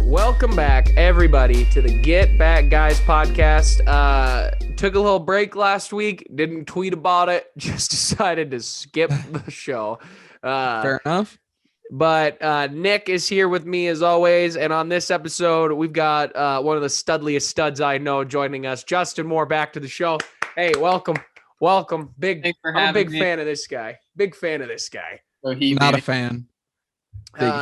Welcome back, everybody, to the Get Back Guys podcast. Took a little break last week, didn't tweet about it, just decided to skip the show. Fair enough. But Nick is here with me as always, and on this episode, we've got one of the studliest studs I know joining us, Justin Moore, back to the show. Hey, welcome. I'm a big fan of this guy. So not a fan.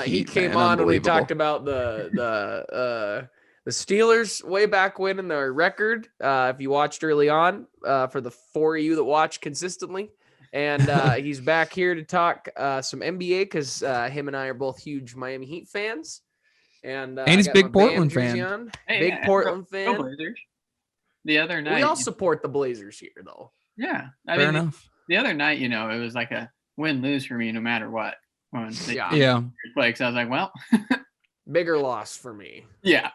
He came on when we talked about the Steelers way back when in their record. If you watched early on, for the four of you that watch consistently, and he's back here to talk some NBA because him and I are both huge Miami Heat fans, and he's a big Portland fan. Portland fan. Trailblazers. The other night, we all support the Blazers here, though. Yeah, Fair enough. The other night, it was like a win-lose for me, no matter what. Yeah. Like, so I was like, well, bigger loss for me. Yeah.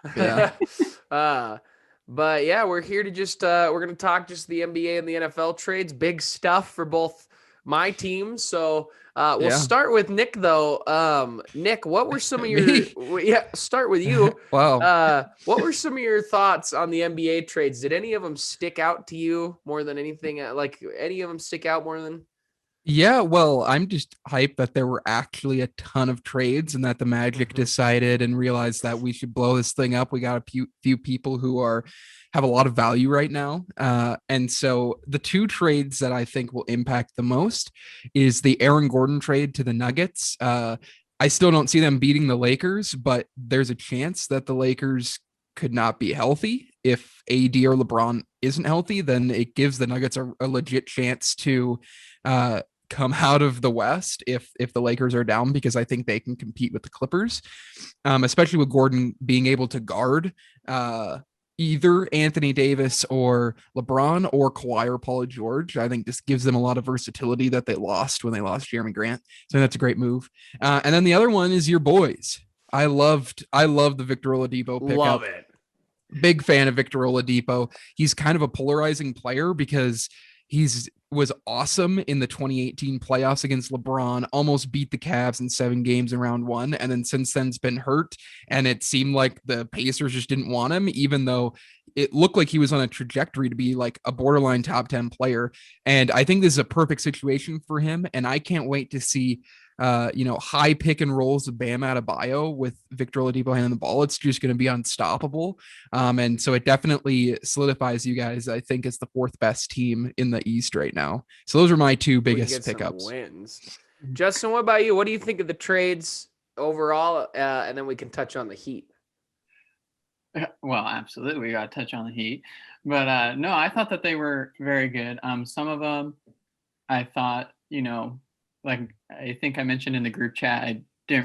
But yeah, we're here to just we're gonna talk just the NBA and the NFL trades, big stuff for both my teams. So we'll start with Nick though. Nick, what were some of your start with you. Wow. What were some of your thoughts on the NBA trades? Did any of them stick out to you more than anything? Like any of them stick out more than? Yeah, well, I'm just hyped that there were actually a ton of trades and that the Magic decided and realized that we should blow this thing up. We got a few people who have a lot of value right now. And so the two trades that I think will impact the most is the Aaron Gordon trade to the Nuggets. I still don't see them beating the Lakers, but there's a chance that the Lakers could not be healthy. If AD or LeBron isn't healthy, then it gives the Nuggets a legit chance to come out of the West if the Lakers are down, because I think they can compete with the Clippers, especially with Gordon being able to guard either Anthony Davis or LeBron or Kawhi or Paul George. I think this gives them a lot of versatility that they lost when they lost Jeremy Grant. So that's a great move. And then the other one is your boys. I love the Victor Oladipo pickup. Love it. Big fan of Victor Oladipo. He's kind of a polarizing player because was awesome in the 2018 playoffs against LeBron, almost beat the Cavs in 7 games in round 1. And then since then's been hurt. And it seemed like the Pacers just didn't want him, even though it looked like he was on a trajectory to be like a borderline top 10 player. And I think this is a perfect situation for him. And I can't wait to see high pick and rolls of Bam Adebayo with Victor Oladipo handing the ball. It's just going to be unstoppable. And so it definitely solidifies you guys, I think, as the 4th best team in the East right now. So those are my 2 biggest pickups. Wins. Justin, what about you? What do you think of the trades overall? And then we can touch on the Heat. Well, absolutely. We got to touch on the Heat. But no, I thought that they were very good. Some of them I thought, like I think I mentioned in the group chat, I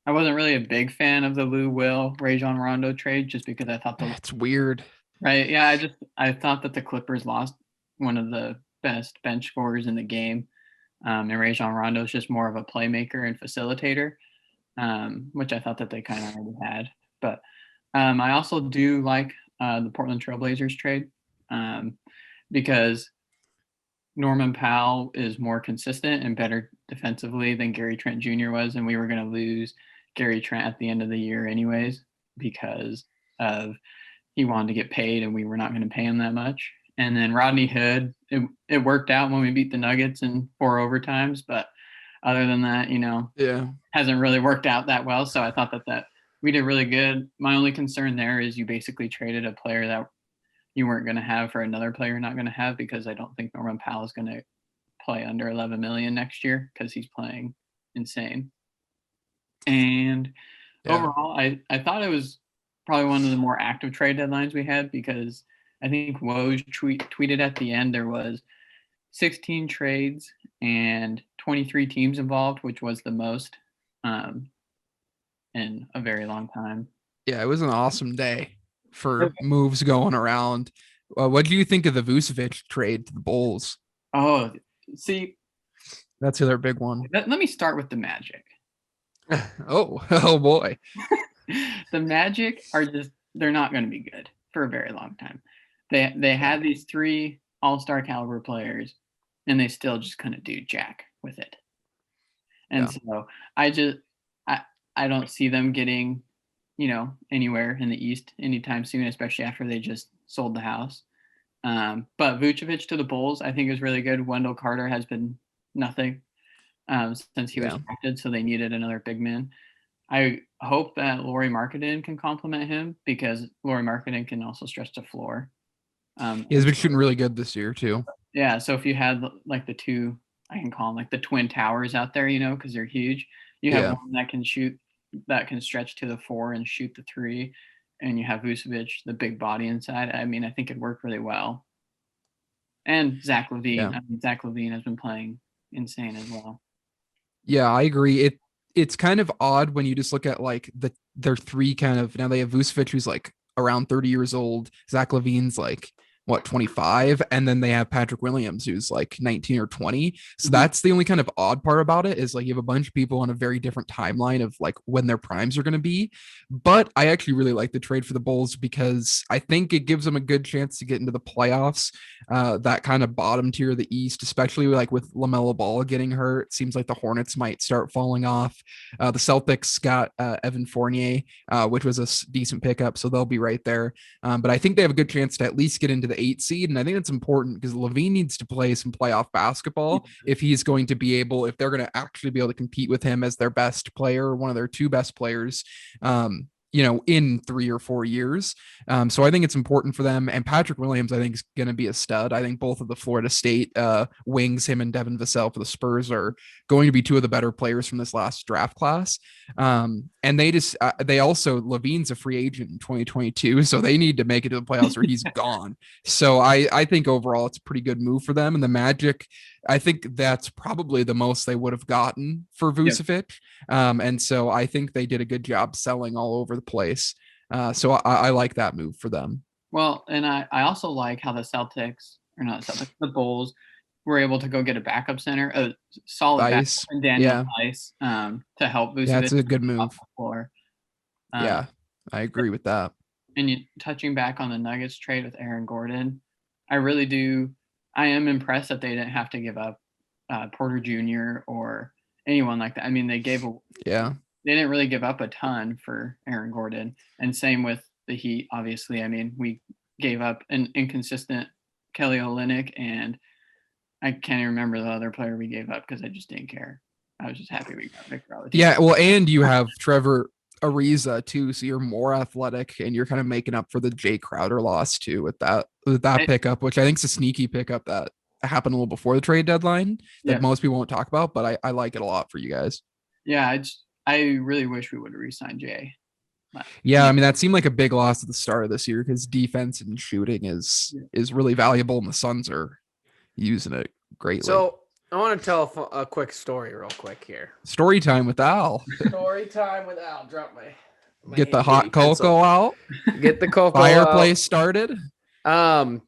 wasn't really a big fan of the Lou Will Rajon Rondo trade, just because I thought that's weird. Right. Yeah. I thought that the Clippers lost one of the best bench scorers in the game. And Rajon Rondo is just more of a playmaker and facilitator, which I thought that they kind of already had. But I also do like the Portland Trailblazers trade because Norman Powell is more consistent and better defensively than Gary Trent Jr. was, and we were going to lose Gary Trent at the end of the year anyways because of he wanted to get paid and we were not going to pay him that much. And then Rodney Hood, it worked out when we beat the Nuggets in 4 overtimes, but other than that, hasn't really worked out that well. So I thought that we did really good. My only concern there is you basically traded a player that you weren't going to have for another player you're not going to have, because I don't think Norman Powell is going to play under 11 million next year because he's playing insane. And overall, I thought it was probably one of the more active trade deadlines we had, because I think Woj tweeted at the end there was 16 trades and 23 teams involved, which was the most in a very long time. Yeah, it was an awesome day for moves going around. What do you think of the Vucevic trade to the Bulls? Oh, see, that's the other big one. Let me start with the Magic. Oh boy. The Magic they're not going to be good for a very long time. They had these 3 all-star caliber players, and they still just couldn't do jack with it. And so I don't see them getting anywhere in the East anytime soon, especially after they just sold the house. But Vucevic to the Bulls, I think, is really good. Wendell Carter has been nothing since he was drafted, so they needed another big man. I hope that Lauri Markkanen can complement him, because Lauri Markkanen can also stretch the floor. He's been shooting really good this year too. Yeah, so if you had like the two, I can call them like the twin towers out there, because they're huge. You have one that can shoot, that can stretch to the 4 and shoot the 3, and you have Vucevic, the big body inside. I mean, I think it'd work really well. And Zach Levine. Yeah. I mean, Zach Levine has been playing insane as well. Yeah, I agree. It's kind of odd when you just look at like their 3 kind of, now they have Vucevic, who's like around 30 years old. Zach Levine's like 25, and then they have Patrick Williams, who's like 19 or 20. So that's the only kind of odd part about it, is like you have a bunch of people on a very different timeline of like when their primes are going to be. But I actually really like the trade for the Bulls, because I think it gives them a good chance to get into the playoffs, that kind of bottom tier of the East, especially like with LaMelo Ball getting hurt. It seems like the Hornets might start falling off. The Celtics got Evan Fournier, which was a decent pickup, so they'll be right there. But I think they have a good chance to at least get into the 8 seed. And I think that's important, because Levine needs to play some playoff basketball if he's going to be able, if they're going to actually be able to compete with him as their best player, one of their 2 best players, in 3 or 4 years. So I think it's important for them. And Patrick Williams, I think, is going to be a stud. I think both of the Florida State wings, him and Devin Vassell for the Spurs, are going to be 2 of the better players from this last draft class. And they also, Levine's a free agent in 2022, so they need to make it to the playoffs or he's gone. So I think overall it's a pretty good move for them. And the Magic, I think that's probably the most they would have gotten for Vucevic. And so I think they did a good job selling all over the place. So I like that move for them. Well, and I also like how the Bulls were able to go get a backup center, a solid Ice. backup, and Daniel Ice, to help Vucevic. Yeah, that's a good move. Floor. Yeah, I agree with that. And touching back on the Nuggets trade with Aaron Gordon, I really do. I am impressed that they didn't have to give up Porter Jr. or anyone like that. I mean, they didn't really give up a ton for Aaron Gordon. And same with the Heat, obviously. I mean, we gave up an inconsistent Kelly Olynyk, and I can't even remember the other player we gave up because I just didn't care. I was just happy we got Victor Oladipo. Yeah, well, and you have Trevor Ariza too, so you're more athletic, and you're kind of making up for the Jay Crowder loss too with that pickup, which I think is a sneaky pickup that happened a little before the trade deadline that most people won't talk about, but I like it a lot for you guys. Yeah, I really wish we would have re-signed Jay. Yeah, I mean, that seemed like a big loss at the start of this year, because defense and shooting is really valuable, and the Suns are using it greatly. So I want to tell a quick story real quick here. Story time with Al. Story time with Al. Drop my Get the hot cocoa out. Get the cocoa fireplace started. Let's have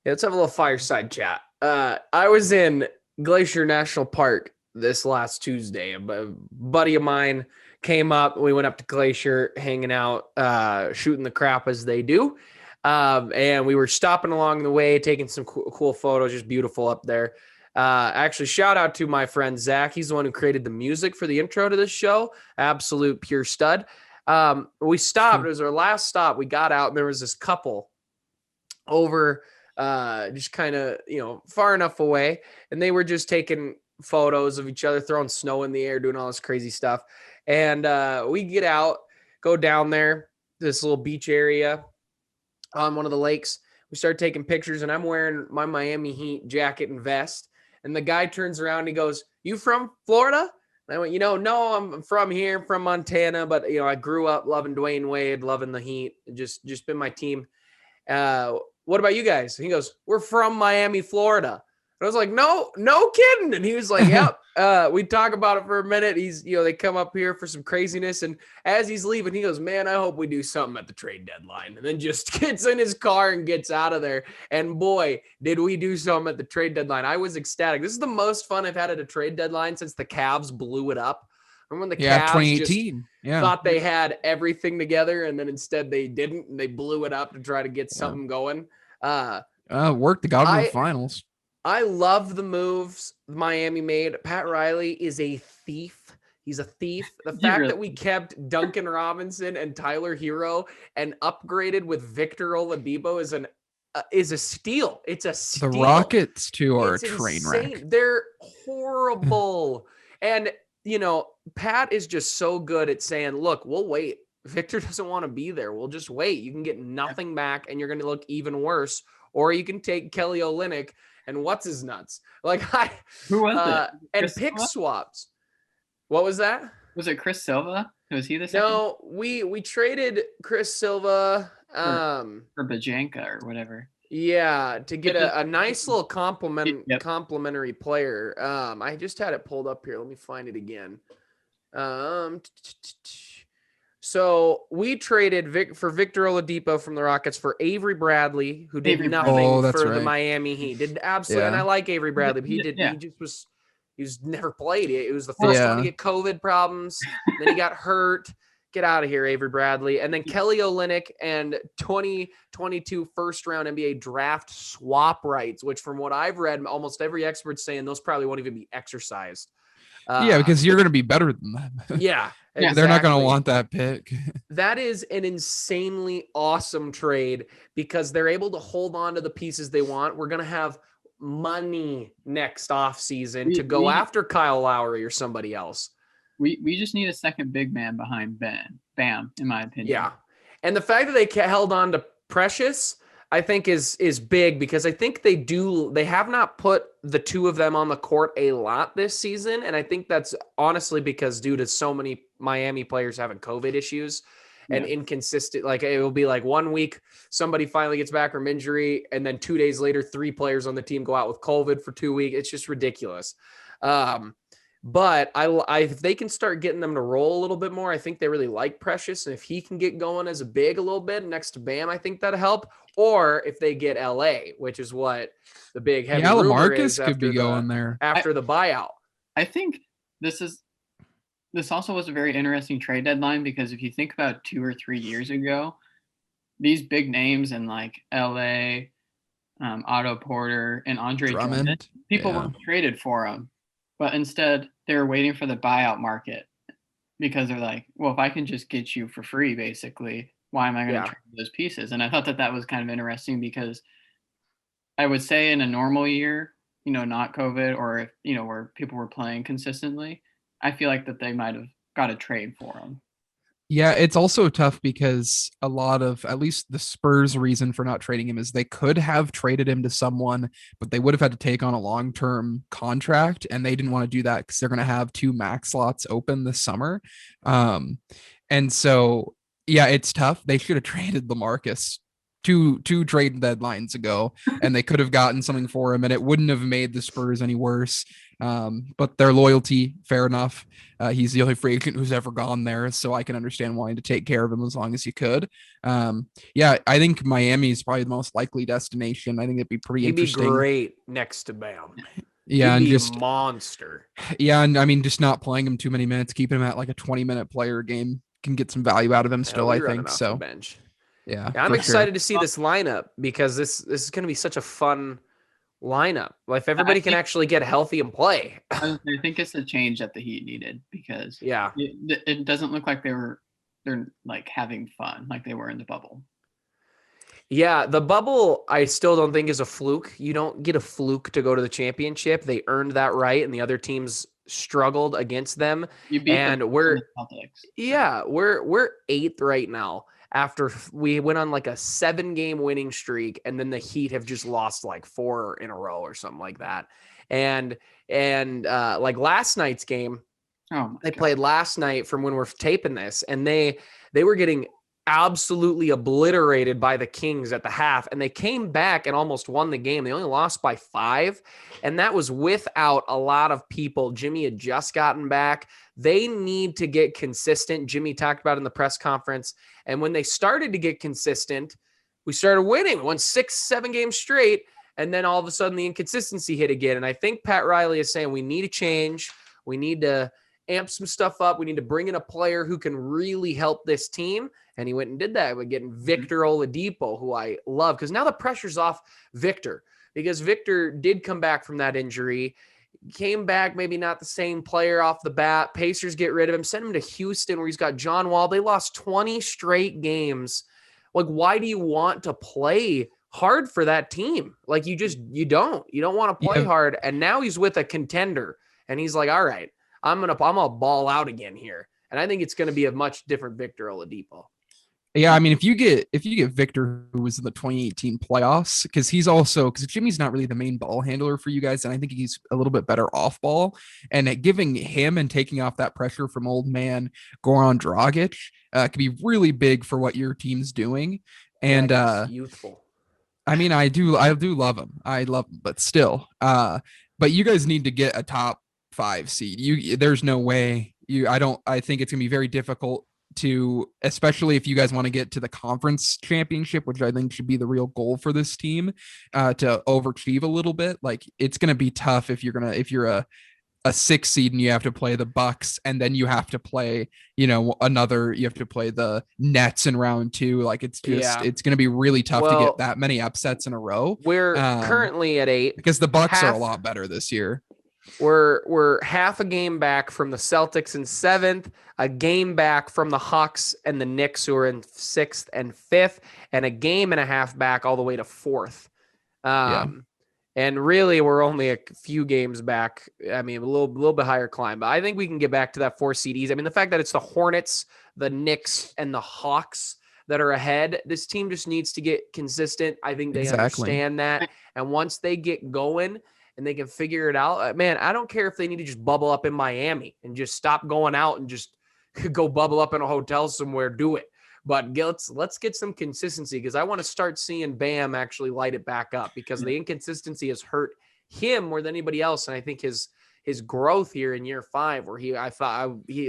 a little fireside chat. I was in Glacier National Park this last Tuesday. A buddy of mine came up. We went up to Glacier, hanging out, shooting the crap as they do. And we were stopping along the way, taking some cool photos, just beautiful up there. Actually, shout out to my friend Zach. He's the one who created the music for the intro to this show. Absolute pure stud. We stopped. It was our last stop. We got out, and there was this couple over just kind of, far enough away. And they were just taking photos of each other, throwing snow in the air, doing all this crazy stuff. And we get out, go down there, this little beach area on one of the lakes. We start taking pictures, and I'm wearing my Miami Heat jacket and vest. And the guy turns around and he goes, "You from Florida?" And I went, "No, I'm from here, from Montana. But, I grew up loving Dwayne Wade, loving the Heat, just been my team. What about you guys?" And he goes, "We're from Miami, Florida." And I was like, no kidding. And he was like, "Yep." We talk about it for a minute. He's, they come up here for some craziness. And as he's leaving, he goes, "Man, I hope we do something at the trade deadline." And then just gets in his car and gets out of there. And boy, did we do something at the trade deadline. I was ecstatic. This is the most fun I've had at a trade deadline since the Cavs blew it up. Remember when the Cavs 2018 thought they had everything together, and then instead they didn't, and they blew it up to try to get something going. Worked. Got them in the finals. I love the moves Miami made. Pat Riley is a thief. He's a thief. The fact really that we kept Duncan Robinson and Tyler Hero and upgraded with Victor Oladipo is a steal. It's a steal. The Rockets too are It's a train insane. wreck. They're horrible. And, Pat is just so good at saying, look, we'll wait. Victor doesn't want to be there. We'll just wait. You can get nothing back and you're going to look even worse. Or you can take Kelly Olynyk and what's his nuts. Who was it? And Chris pick Silva? swaps. What was that? Was it Chris Silva? Was he the second? No, we traded Chris Silva For Bajanka or whatever. Yeah, to get a nice little complimentary player. I just had it pulled up here. Let me find it again. So we traded for Victor Oladipo from the Rockets for Avery Bradley, who did nothing for the Miami Heat. Did absolutely, and I like Avery Bradley, but he was never played. It was the first one to get COVID problems. Then he got hurt. Get out of here, Avery Bradley. And then Kelly Olynyk and 2022 first-round NBA draft swap rights, which from what I've read, almost every expert's saying those probably won't even be exercised. Because you're going to be better than them. Yeah. Exactly. They're not going to want that pick. That is an insanely awesome trade because they're able to hold on to the pieces they want. We're going to have money next offseason to go after Kyle Lowry or somebody else. We just need a second big man behind Bam, in my opinion. Yeah. And the fact that they held on to Precious, I think is big because I think they have not put the two of them on the court a lot this season. And I think that's honestly because due to so many Miami players having COVID issues and inconsistent, it will be like 1 week, somebody finally gets back from injury. And then 2 days later, 3 players on the team go out with COVID for 2 weeks. It's just ridiculous. But if they can start getting them to roll a little bit more, I think they really like Precious. And if he can get going as a big a little bit next to Bam, I think that'll help. Or if they get LA, which is what the big heavy rumor is could be going there after the buyout. I think this also was a very interesting trade deadline because if you think about 2 or 3 years ago, these big names in LA, Otto Porter and Andre Drummond, people were traded for them. But instead, they were waiting for the buyout market because they're like, well, if I can just get you for free, basically, why am I going to trade those pieces? And I thought that was kind of interesting because I would say in a normal year, not COVID or if, where people were playing consistently, I feel like that they might have got a trade for them. Yeah, it's also tough because a lot of, at least the Spurs' reason for not trading him is they could have traded him to someone, but they would have had to take on a long-term contract, and they didn't want to do that because they're going to have 2 max slots open this summer. And so, it's tough. They should have traded LaMarcus two trade deadlines ago, and they could have gotten something for him, and it wouldn't have made the Spurs any worse. But their loyalty, fair enough. He's the only free agent who's ever gone there, so I can understand wanting to take care of him as long as you could. I think Miami is probably the most likely destination. I think it'd be pretty interesting. He'd be great next to Bam. Yeah, He'd and be just a monster. Yeah, and I mean, just not playing him too many minutes, keeping him at a 20-minute player game can get some value out of him still. I think so. Bench. Yeah, I'm excited to see this lineup because this is going to be such a fun lineup. If everybody can actually get healthy and play. I think it's a change that the Heat needed because it doesn't look like they're having fun like they were in the bubble. Yeah, the bubble I still don't think is a fluke. You don't get a fluke to go to the championship. They earned that right, and the other teams struggled against them. We're 8th right now. After we went on a 7-game winning streak, and then the Heat have just lost 4 in a row or something like that. And last night's game, they played last night from when we're taping this, and they were getting absolutely obliterated by the Kings at the half, and they came back and almost won the game. They only lost by 5, and that was without a lot of people. Jimmy had just gotten back. They need to get consistent. Jimmy talked about it in the press conference, and when they started to get consistent, we started winning. We won 6-7 games straight, and then all of a sudden the inconsistency hit again. And I think Pat Riley is saying we need a change. We need to amp some stuff up. We need to bring in a player who can really help this team. And he went and did that by getting Victor Oladipo, who I love, because now the pressure's off Victor, because Victor did come back from that injury, came back, maybe not the same player off the bat. Pacers get rid of him, send him to Houston where he's got John Wall. They lost 20 straight games. Like, why do you want to play hard for that team? Like, you don't want to play hard. And now he's with a contender and he's like, all right, I'm gonna ball out again here. And I think it's going to be a much different Victor Oladipo. Yeah, I mean, if you get Victor, who was in the 2018 playoffs, because Jimmy's not really the main ball handler for you guys, and I think he's a little bit better off ball, and giving him and taking off that pressure from old man Goran Dragic could be really big for what your team's doing. And he's youthful. I mean, I do love him. I love him, but still, but you guys need to get a top 5 seed. There's no way I think it's gonna be very difficult to, especially if you guys want to get to the conference championship, which I think should be the real goal for this team, to overachieve a little bit. Like, it's going to be tough if you're a 6 seed and you have to play the Bucks, and then you have to play, you have to play the Nets in round 2. Like, it's just, it's going to be really tough to get that many upsets in a row. We're currently at 8 because the Bucks are a lot better this year. We're half a game back from the Celtics in 7th, a game back from the Hawks and the Knicks, who are in 6th and 5th, and a game and a half back all the way to 4th. And really, we're only a few games back. I mean, a little bit higher climb, but I think we can get back to that 4 seed easy. I mean, the fact that it's the Hornets, the Knicks, and the Hawks that are ahead, this team just needs to get consistent. I think they understand that, and once they get going and they can figure it out, man, I don't care if they need to just bubble up in Miami and just stop going out and just go bubble up in a hotel somewhere, do it. But let's get some consistency, because I want to start seeing Bam actually light it back up, because the inconsistency has hurt him more than anybody else. And I think his growth here in year 5, where he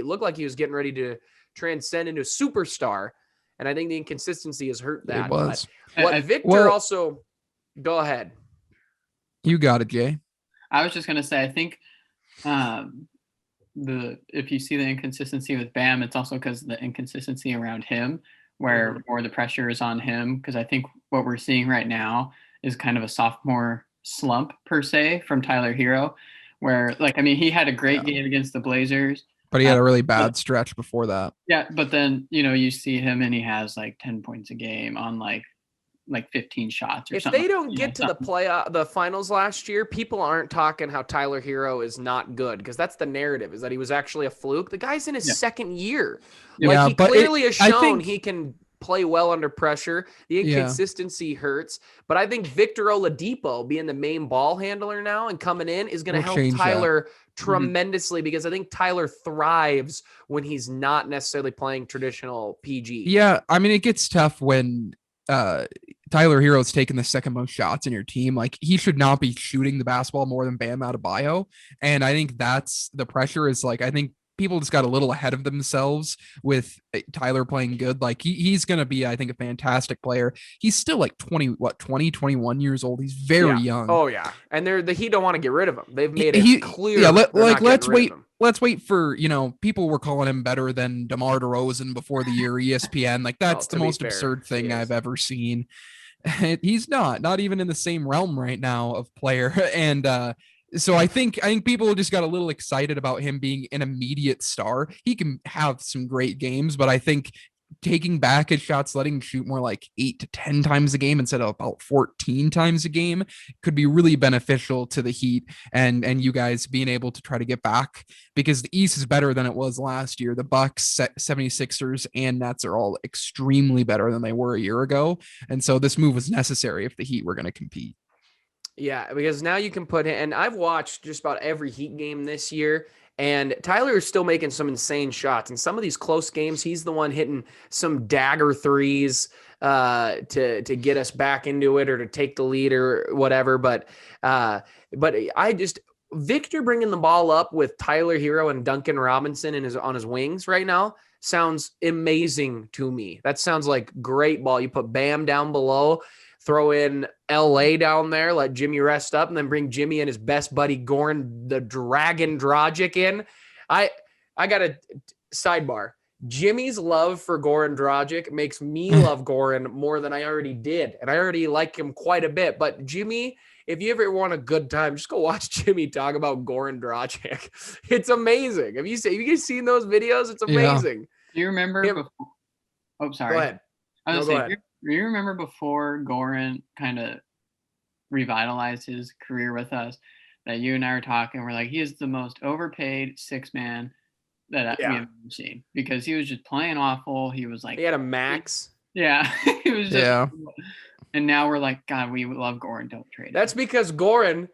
looked like he was getting ready to transcend into a superstar. And I think the inconsistency has hurt that. It was. But Victor also, go ahead. You got it, Jay. I was just going to say, I think if you see the inconsistency with Bam, it's also because the inconsistency around him, where more the pressure is on him. Because I think what we're seeing right now is kind of a sophomore slump per se from Tyler Hero, where, like, I mean, he had a great game against the Blazers, but he had a really bad stretch before that. Yeah, but then you see him and he has like 10 points a game on like 15 shots or something. If they don't get to the finals last year, people aren't talking how Tyler Hero is not good, because that's the narrative, is that he was actually a fluke. The guy's in his second year. Like, he clearly has shown he can play well under pressure. The inconsistency hurts, but I think Victor Oladipo being the main ball handler now and coming in is going to help Tyler tremendously, because I think Tyler thrives when he's not necessarily playing traditional PG. Yeah, I mean, it gets tough when Tyler Hero's taking the second most shots in your team. Like, he should not be shooting the basketball more than Bam Adebayo. And I think that's the pressure, is like, I think people just got a little ahead of themselves with Tyler playing good. Like, he's going to be, I think, a fantastic player. He's still like 21 years old. He's very young. Oh yeah. And the Heat don't want to get rid of him. They've made it clear. Yeah. Let's wait for, people were calling him better than DeMar DeRozan before the year, ESPN. Like, that's the most absurd thing I've ever seen. He's not even in the same realm right now of player. And so I think people just got a little excited about him being an immediate star. He can have some great games, but I think taking back his shots, letting him shoot more like 8 to 10 times a game instead of about 14 times a game could be really beneficial to the Heat and you guys being able to try to get back, because the East is better than it was last year. The Bucks, 76ers, and Nets are all extremely better than they were a year ago. And so this move was necessary if the Heat were going to compete. Yeah, because now you can put him, and I've watched just about every Heat game this year, and Tyler is still making some insane shots. In some of these close games, he's the one hitting some dagger threes to get us back into it, or to take the lead or whatever. But Victor bringing the ball up with Tyler Hero and Duncan Robinson on his wings right now sounds amazing to me. That sounds like great ball. You put Bam down below, throw in LA down there, let Jimmy rest up, and then bring Jimmy and his best buddy Goran the Dragon Dragic in. I got a sidebar. Jimmy's love for Goran Dragic makes me love Goran more than I already did. And I already like him quite a bit. But Jimmy if you ever want a good time, just go watch Jimmy talk about Goran Dragic. It's amazing. Have you guys seen those videos? It's amazing. Yeah. Do you remember before? Oh, sorry. Go ahead. I was saying, do you remember before Goran kind of revitalized his career with us, that you and I were talking, we're like, he is the most overpaid six man that we have ever seen, because he was just playing awful. He was like, he had a max. Yeah. He was just, and now we're like, God, we love Goran. Don't trade him. That's because Goran,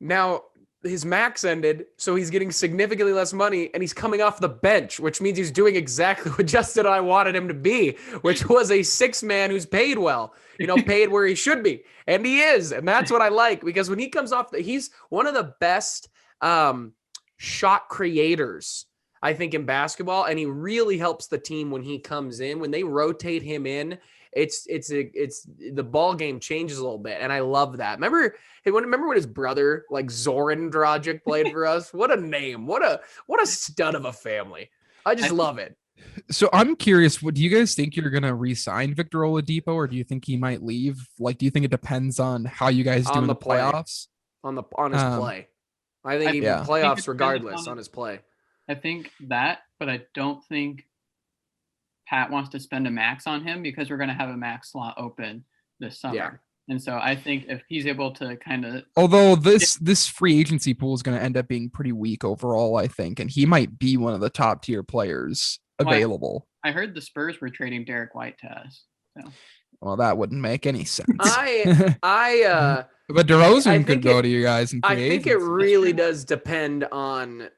now his max ended, so he's getting significantly less money, and he's coming off the bench, which means he's doing exactly what Justin and I wanted him to be, which was a six man who's paid well, paid where he should be. And he is. And that's what I like, because when he comes off, he's one of the best shot creators, I think, in basketball. And he really helps the team when he comes in. When they rotate him in, it's the ball game changes a little bit. And I love that. Remember when his brother, like Zoran Dragic, played for us? What a name. What a stud of a family. I just love it. So I'm curious, do you guys think you're going to re-sign Victor Oladipo, or do you think he might leave? Like, do you think it depends on how you guys do in the playoffs? On his play. I think even playoffs regardless on his play. I think that, but I don't think Pat wants to spend a max on him, because we're going to have a max slot open this summer. Yeah. And so I think if he's able to kind of, although this free agency pool is going to end up being pretty weak overall, I think, and he might be one of the top tier players available. I heard the Spurs were trading Derek White to us. So. Well, that wouldn't make any sense. But DeRozan could go to you guys. I think it really does depend on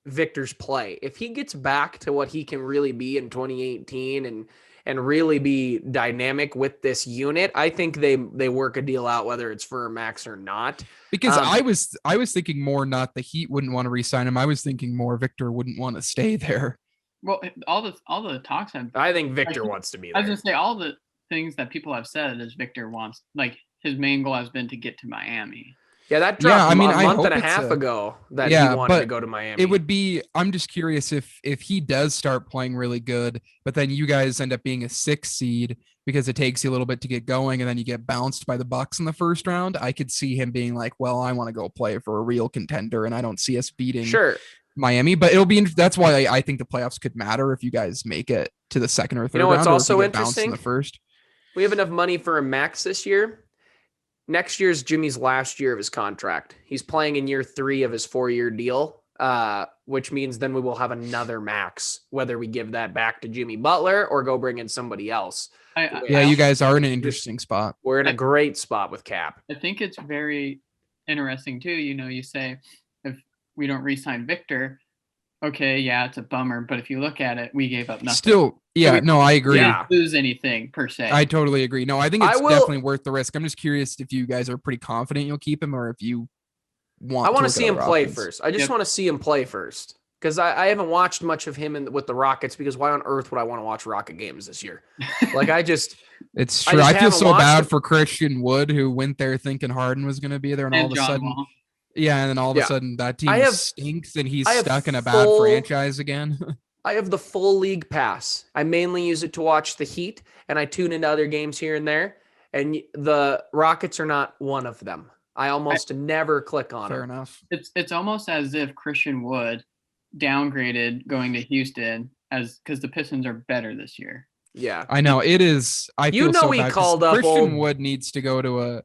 Victor's play. If he gets back to what he can really be in 2018 and really be dynamic with this unit, I think they work a deal out, whether it's for a max or not. Because I was thinking more not the Heat wouldn't want to re-sign him. I was thinking more Victor wouldn't want to stay there. Well, all the talks have. I think Victor wants to be there. I was gonna say, all the things that people have said is Victor wants. Like, his main goal has been to get to Miami. Yeah, that dropped a month and a half ago that he wanted to go to Miami. It would be, I'm just curious if he does start playing really good, but then you guys end up being a 6th seed because it takes you a little bit to get going, and then you get bounced by the Bucks in the first round. I could see him being like, well, I want to go play for a real contender, and I don't see us beating Miami. But that's why I think the playoffs could matter if you guys make it to the second or third round. It's also interesting. In the first. We have enough money for a max this year. Next year is Jimmy's last year of his contract. He's playing in year 3 of his 4-year deal, which means then we will have another max, whether we give that back to Jimmy Butler or go bring in somebody else. You guys are in an interesting spot. We're in a great spot with cap. I think it's very interesting too. You say if we don't re-sign Victor, okay, yeah, it's a bummer. But if you look at it, we gave up nothing. Still, I agree. We didn't lose anything per se. I totally agree. No, I think it's definitely worth the risk. I'm just curious if you guys are pretty confident you'll keep him, or if you want. I want to see him play first. I just want to see him play first, because I haven't watched much of him with the Rockets. Because why on earth would I want to watch Rocket games this year? It's true. I feel so bad for Christian Wood, who went there thinking Harden was going to be there, and all of a sudden. Yeah, and then all of a sudden that team stinks, and he's stuck in a bad franchise again. I have the full league pass. I mainly use it to watch the Heat, and I tune into other games here and there, and the Rockets are not one of them. I almost never click on Fair them. enough. It's almost as if Christian Wood downgraded going to Houston because the Pistons are better this year. Yeah, I know it is. I feel so he bad called up Christian Wood needs to go to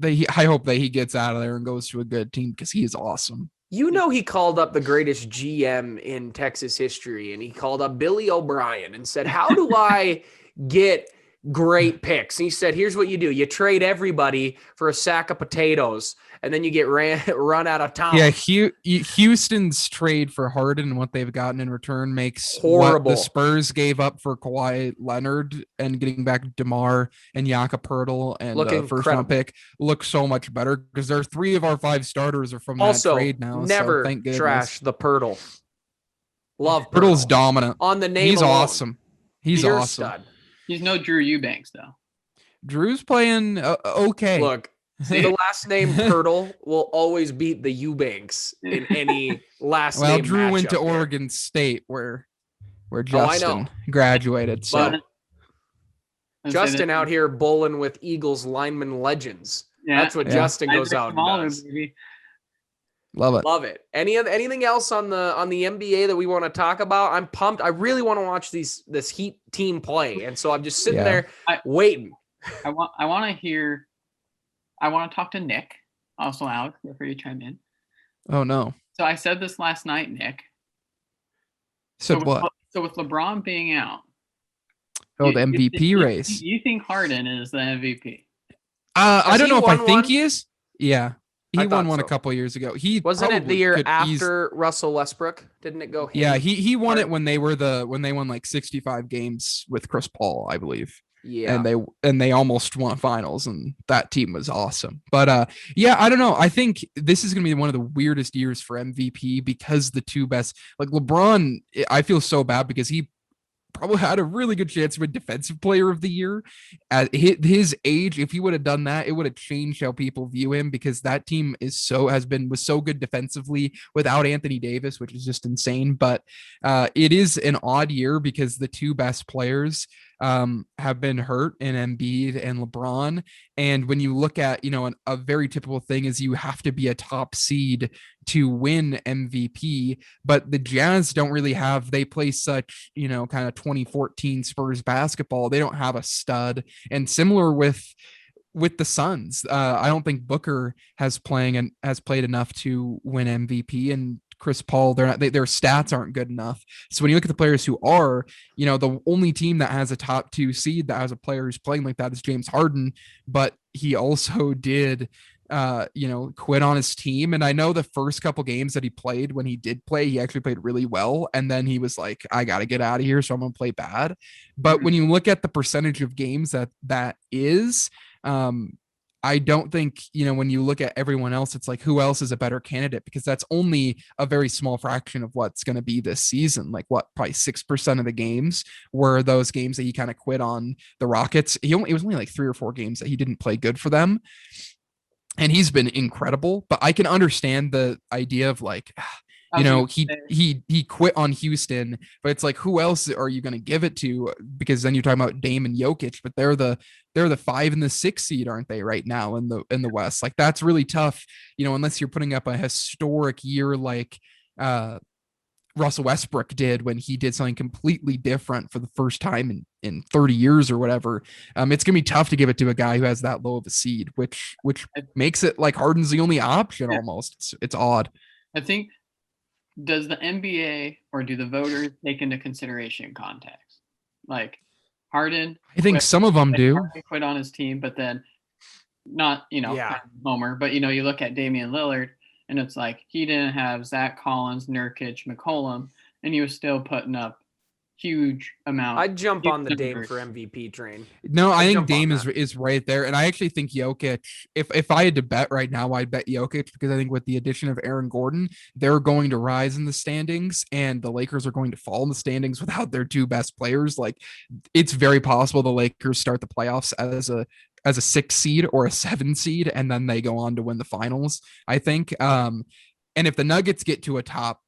I hope that he gets out of there and goes to a good team, because he is awesome. He called up the greatest GM in Texas history, and he called up Billy O'Brien and said, how do I get great picks? And he said, here's what you do. You trade everybody for a sack of potatoes, and then you get run out of town. Yeah, Houston's trade for Harden and what they've gotten in return makes horrible. What the Spurs gave up for Kawhi Leonard and getting back DeMar and Jakob Poeltl and first round pick look so much better, because there are 3 of our 5 starters are from that trade now. Never so thank goodness. Trash the Poeltl. Love Poeltl's dominant. On the name he's alone. Awesome. He's awesome. Stud. He's no Drew Eubanks though. Drew's playing okay. Look. The last name Poeltl will always beat the Eubanks in any last name. Well, Drew went to there. Oregon State where Justin graduated. So Justin out here bowling with Eagles lineman legends. Yeah. That's what Justin goes out and does. Love it. Anything else on the NBA that we want to talk about? I'm pumped. I really want to watch this Heat team play, and so I'm just sitting there waiting. I want to talk to Nick. Also, Alex, feel free to chime in. Oh no. So I said this last night, Nick. Said what? So with LeBron being out. Oh, the MVP race. You think Harden is the MVP? I don't know if I think he is. Yeah. He won one so. a couple of years ago. He wasn't it the year after Russell Westbrook? Didn't it go? Yeah, he won it when they won like 65 games with Chris Paul, I believe. Yeah, and they almost won finals, and that team was awesome. But yeah, I don't know. I think this is gonna be one of the weirdest years for MVP because the two best, like LeBron, I feel so bad because he probably had a really good chance of a defensive player of the year at his age. If he would have done that, it would have changed how people view him, because that team was so good defensively without Anthony Davis, which is just insane. But it is an odd year because the two best players have been hurt in Embiid and LeBron. And when you look at, a very typical thing is you have to be a top seed to win MVP, but the Jazz don't really have, they play such, kind of 2014 Spurs basketball. They don't have a stud. And similar with the Suns, I don't think Booker has played enough to win MVP, and Chris Paul, their stats aren't good enough. So when you look at the players who are, the only team that has a top 2 seed that has a player who's playing like that is James Harden, but he also did quit on his team. And I know the first couple games that he played, when he did play, he actually played really well. And then he was like, I got to get out of here, so I'm going to play bad. But when you look at the percentage of games that is, I don't think, when you look at everyone else, it's like, who else is a better candidate? Because that's only a very small fraction of what's going to be this season. Like probably 6% of the games were those games that he kind of quit on the Rockets. It was only like 3 or 4 games that he didn't play good for them. And he's been incredible, but I can understand the idea of like, he quit on Houston, but it's like, who else are you going to give it to? Because then you're talking about Dame and Jokic, but they're the 5 and the 6 seed, aren't they, right now in the West? Like, that's really tough, unless you're putting up a historic year like Russell Westbrook did when he did something completely different for the first time in 30 years or whatever. It's gonna be tough to give it to a guy who has that low of a seed, which makes it like Harden's the only option. Yeah. Almost. It's odd. I think, does the NBA or do the voters take into consideration context? Like Harden, I think some of them do. Harden quit on his team, but then not, Homer, but you look at Damian Lillard, and it's like he didn't have Zach Collins, Nurkic, McCollum, and he was still putting up huge amount. I'd jump on the Dame for MVP train. No, I think Dame is right there. And I actually think Jokic, if I had to bet right now, I'd bet Jokic, because I think with the addition of Aaron Gordon, they're going to rise in the standings, and the Lakers are going to fall in the standings without their 2 best players. Like, it's very possible the Lakers start the playoffs as a 6 seed or a 7 seed, and then they go on to win the finals, I think. And if the Nuggets get to a top,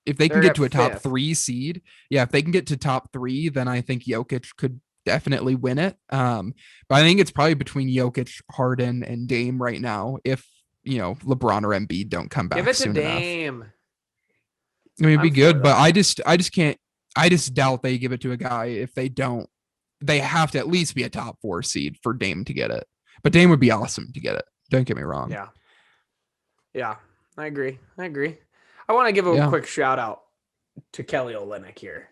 if they can get to a top 3 seed, if they can get to top 3, then I think Jokic could definitely win it. But I think it's probably between Jokic, Harden, and Dame right now. If LeBron or Embiid don't come back, give it to soon Dame. Enough. It'd be good, but I just can't. I just doubt they give it to a guy. If they don't, they have to at least be a top 4 seed for Dame to get it. But Dame would be awesome to get it. Don't get me wrong. Yeah, I agree. I want to give a quick shout out to Kelly Olynyk here,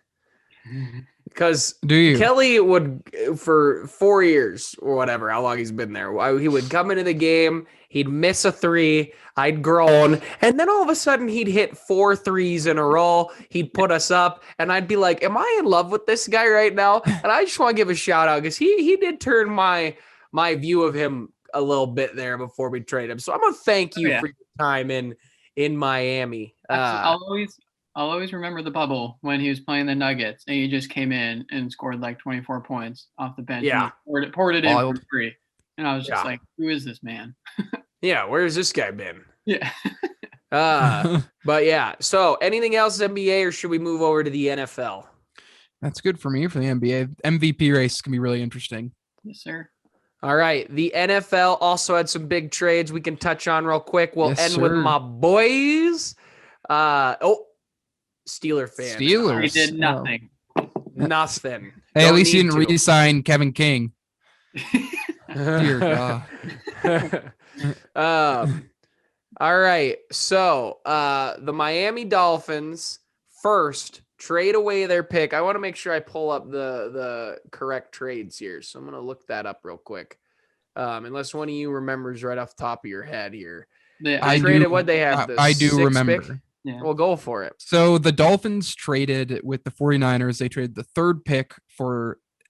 because Kelly would, for 4 years or whatever, how long he's been there, he would come into the game, he'd miss a 3, I'd groan, and then all of a sudden he'd hit 4 threes in a row, he'd put us up, and I'd be like, am I in love with this guy right now? And I just want to give a shout out, because he did turn my view of him a little bit there before we trade him. So I'm gonna thank you for your time in Miami. I'll always remember the bubble when he was playing the Nuggets, and he just came in and scored like 24 points off the bench. Yeah, and poured it in for free, and I was just like, "Who is this man?" Yeah, where's this guy been? Yeah. But yeah. So, anything else NBA, or should we move over to the NFL? That's good for me for the NBA. MVP race can be really interesting. Yes, sir. All right. The NFL also had some big trades we can touch on real quick. We'll end with my boys. Steeler fan. Steelers. They did nothing. Nothing. Hey, at least you didn't re-sign Kevin King. Dear God. All right. So the Miami Dolphins first trade away their pick. I want to make sure I pull up the correct trades here. So I'm going to look that up real quick. Unless one of you remembers right off the top of your head here. I do remember. Pick? Yeah. Well, go for it. So the Dolphins traded with the 49ers. They traded the third pick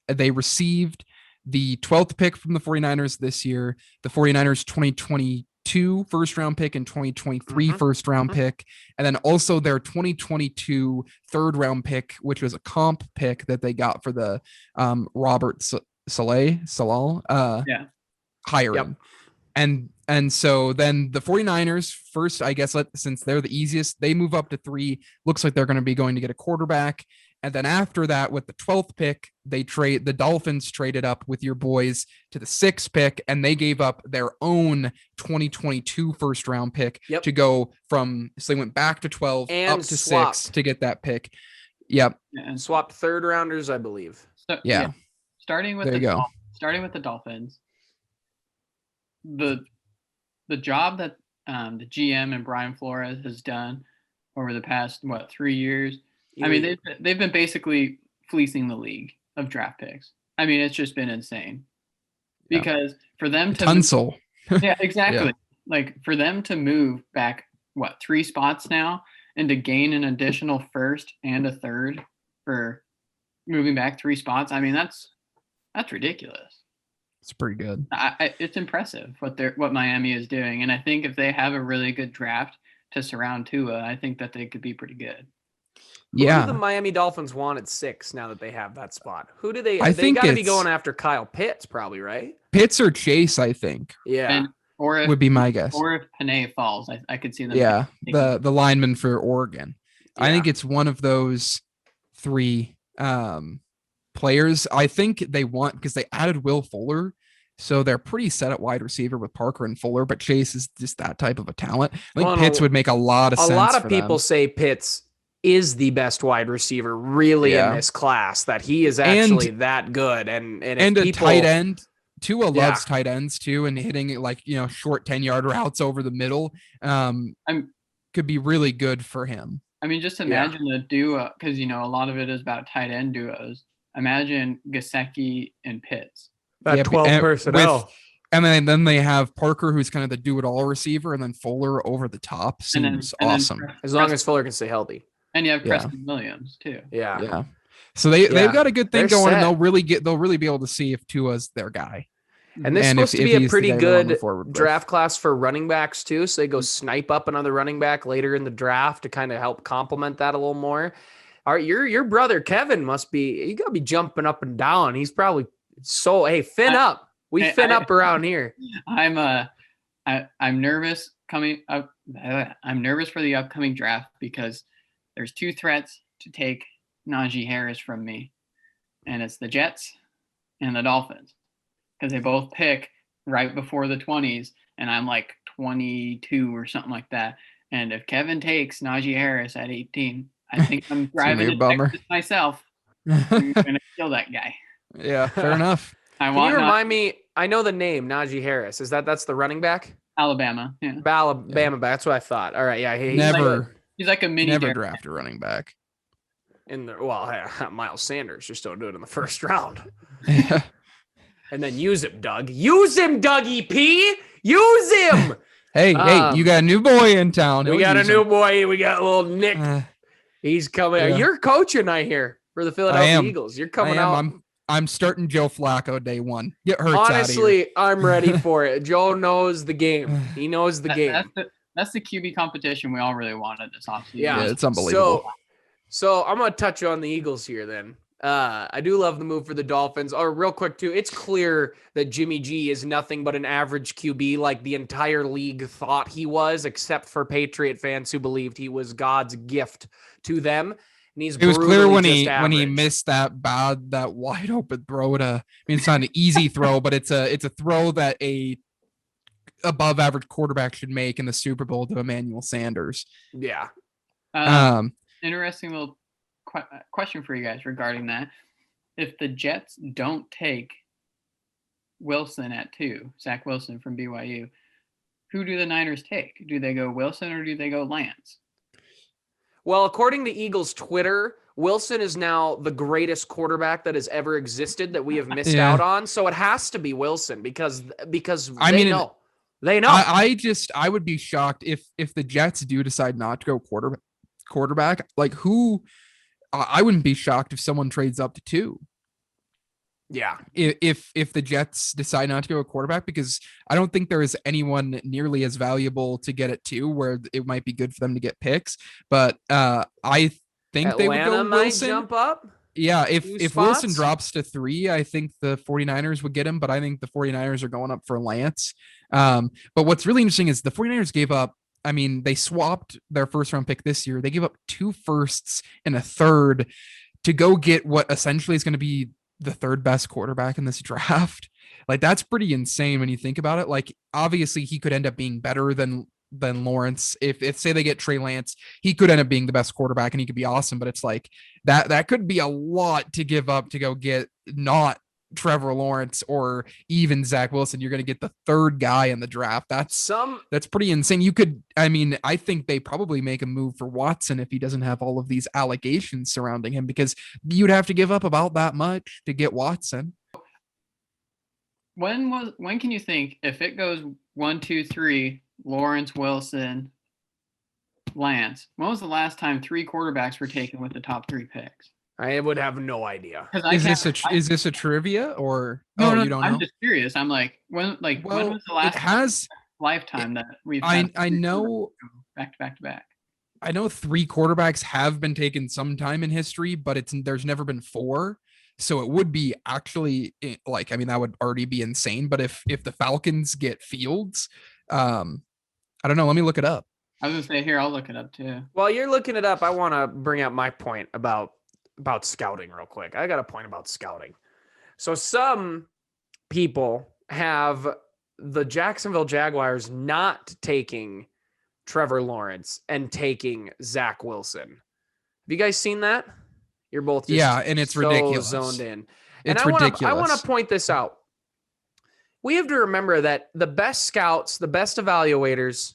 they received the 12th pick from the 49ers this year, the 49ers 2022 first round pick and 2023 first round pick, and then also their 2022 third round pick, which was a comp pick that they got for the Robert Saleh hiring. Yep. And so then the 49ers first, I guess, since they're the easiest, they move up to 3. Looks like they're going to be going to get a quarterback. And then after that, with the 12th pick, the Dolphins traded up with your boys to the 6th pick, and they gave up their own 2022 first round pick to go from, so they went back to 12 and up to swapped. 6 to get that pick. Yep. And swapped third rounders, I believe. So, yeah. Starting with the Dolphins, the job that the GM and Brian Flores has done over the past 3 years. I mean, they've been basically fleecing the league of draft picks. I mean, it's just been insane. Because for them to Tunsil. Yeah, exactly. Yeah. Like for them to move back 3 spots now and to gain an additional first and a third for moving back 3 spots. I mean, that's ridiculous. It's pretty good. It's impressive what Miami is doing, and I think if they have a really good draft to surround Tua, I think that they could be pretty good. Who do the Miami Dolphins want at 6 now that they have that spot? Who do they? They got to be going after Kyle Pitts, probably, right? Pitts or Chase, I think. Yeah, would be my guess. Or if Panay falls, I could see them. Yeah, the lineman for Oregon. Yeah. I think it's one of those 3. Players. I think they want, because they added Will Fuller, so they're pretty set at wide receiver with Parker and Fuller, but Chase is just that type of a talent. I think Pitts would make a lot of sense. A lot of people say Pitts is the best wide receiver really in this class, that he is actually that good. And a tight end. Tua loves tight ends too, and hitting short 10-yard routes over the middle could be really good for him. I mean, just imagine the duo, because a lot of it is about tight end duos. Imagine Gesicki and Pitts. That 12 personnel. And then they have Parker, who's kind of the do-it-all receiver, and then Fuller over the top. Seems awesome. As long as Fuller can stay healthy. And you have Preston Williams too. Yeah. So they've got a good thing going, and they'll really be able to see if Tua's their guy. And this is supposed to be a pretty good draft class for running backs too. So they go snipe up another running back later in the draft to kind of help complement that a little more. All right, your brother Kevin you gotta be jumping up and down. He's probably fin up. We fin up around here. I'm nervous coming up. I'm nervous for the upcoming draft because there's 2 threats to take Najee Harris from me, and it's the Jets and the Dolphins, because they both pick right before the 20s, and I'm like 22 or something like that. And if Kevin takes Najee Harris at 18, I think I'm driving to Texas myself. I'm going to kill that guy. Yeah, fair enough. Can you remind me? I know the name Najee Harris. That's the running back? Alabama. Yeah. Alabama. That's what I thought. All right. Yeah. He's like a mini. Never draft a running back. Miles Sanders. Just don't do it in the first round. Yeah. And then use him, Doug. Use him, Dougie P. Use him. Hey, you got a new boy in town. We got a new boy. We got little Nick. He's coming. Yeah. You're coaching, I hear, for the Philadelphia Eagles. You're coming out. I'm starting Joe Flacco day 1. Get hurt. Honestly, I'm ready for it. Joe knows the game. He knows the game. That's the QB competition we all really wanted this offseason. Yeah, it's unbelievable. So I'm going to touch on the Eagles here then. I do love the move for the Dolphins. Real quick too, it's clear that Jimmy G is nothing but an average QB, like the entire league thought he was, except for Patriot fans who believed he was God's gift to them. It was clear when he missed that wide open throw to. I mean, it's not an easy throw, but it's a throw that a above average quarterback should make in the Super Bowl to Emmanuel Sanders. Yeah. Interesting little question for you guys regarding that. If the Jets don't take Wilson at 2, Zach Wilson from BYU, who do the Niners take? Do they go Wilson or do they go Lance? Well, according to Eagles Twitter, Wilson is now the greatest quarterback that has ever existed that we have missed out on. So it has to be Wilson because they know. They know. I would be shocked if the Jets do decide not to go quarterback. Like who? I wouldn't be shocked if someone trades up to 2. Yeah. If the Jets decide not to go a quarterback, because I don't think there is anyone nearly as valuable to get at 2 where it might be good for them to get picks. But I think Atlanta they would go Wilson. Might jump up. Yeah, if Wilson drops to 3, I think the 49ers would get him, but I think the 49ers are going up for Lance. But what's really interesting is the 49ers gave up, I mean, they swapped their first round pick this year. They gave up 2 firsts and a third to go get what essentially is going to be the 3rd best quarterback in this draft. Like that's pretty insane when you think about it. Like obviously he could end up being better than Lawrence. If say they get Trey Lance, he could end up being the best quarterback and he could be awesome, but it's like that could be a lot to give up to go get not Trevor Lawrence or even Zach Wilson. You're going to get the 3rd guy in the draft. That's pretty insane. I think they probably make a move for Watson if he doesn't have all of these allegations surrounding him, because you'd have to give up about that much to get Watson. When can you think if it goes 1, 2, 3, Lawrence, Wilson, Lance, when was the last time 3 quarterbacks were taken with the top 3 picks? I would have no idea. Is this a trivia or no, you don't know? I'm just curious. I'm like, when was the last lifetime that we've I know back to back? I know 3 quarterbacks have been taken sometime in history, but there's never been 4. So it would be actually that would already be insane. But if the Falcons get Fields, I don't know. Let me look it up. I was gonna say here, I'll look it up too. While you're looking it up, I want to bring out my point about scouting real quick. I got a point about scouting. So some people have the Jacksonville Jaguars not taking Trevor Lawrence and taking Zach Wilson. Have you guys seen that? You're both and it's so ridiculous. Zoned in. It's ridiculous. I want to point this out. We have to remember that the best scouts, the best evaluators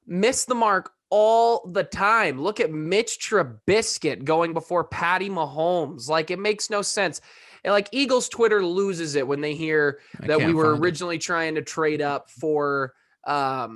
miss the mark all the time. Look at Mitch Trubisky going before Patty Mahomes. Like, it makes no sense. And like Eagles Twitter loses it when they hear that we were originally trying to trade up for Zach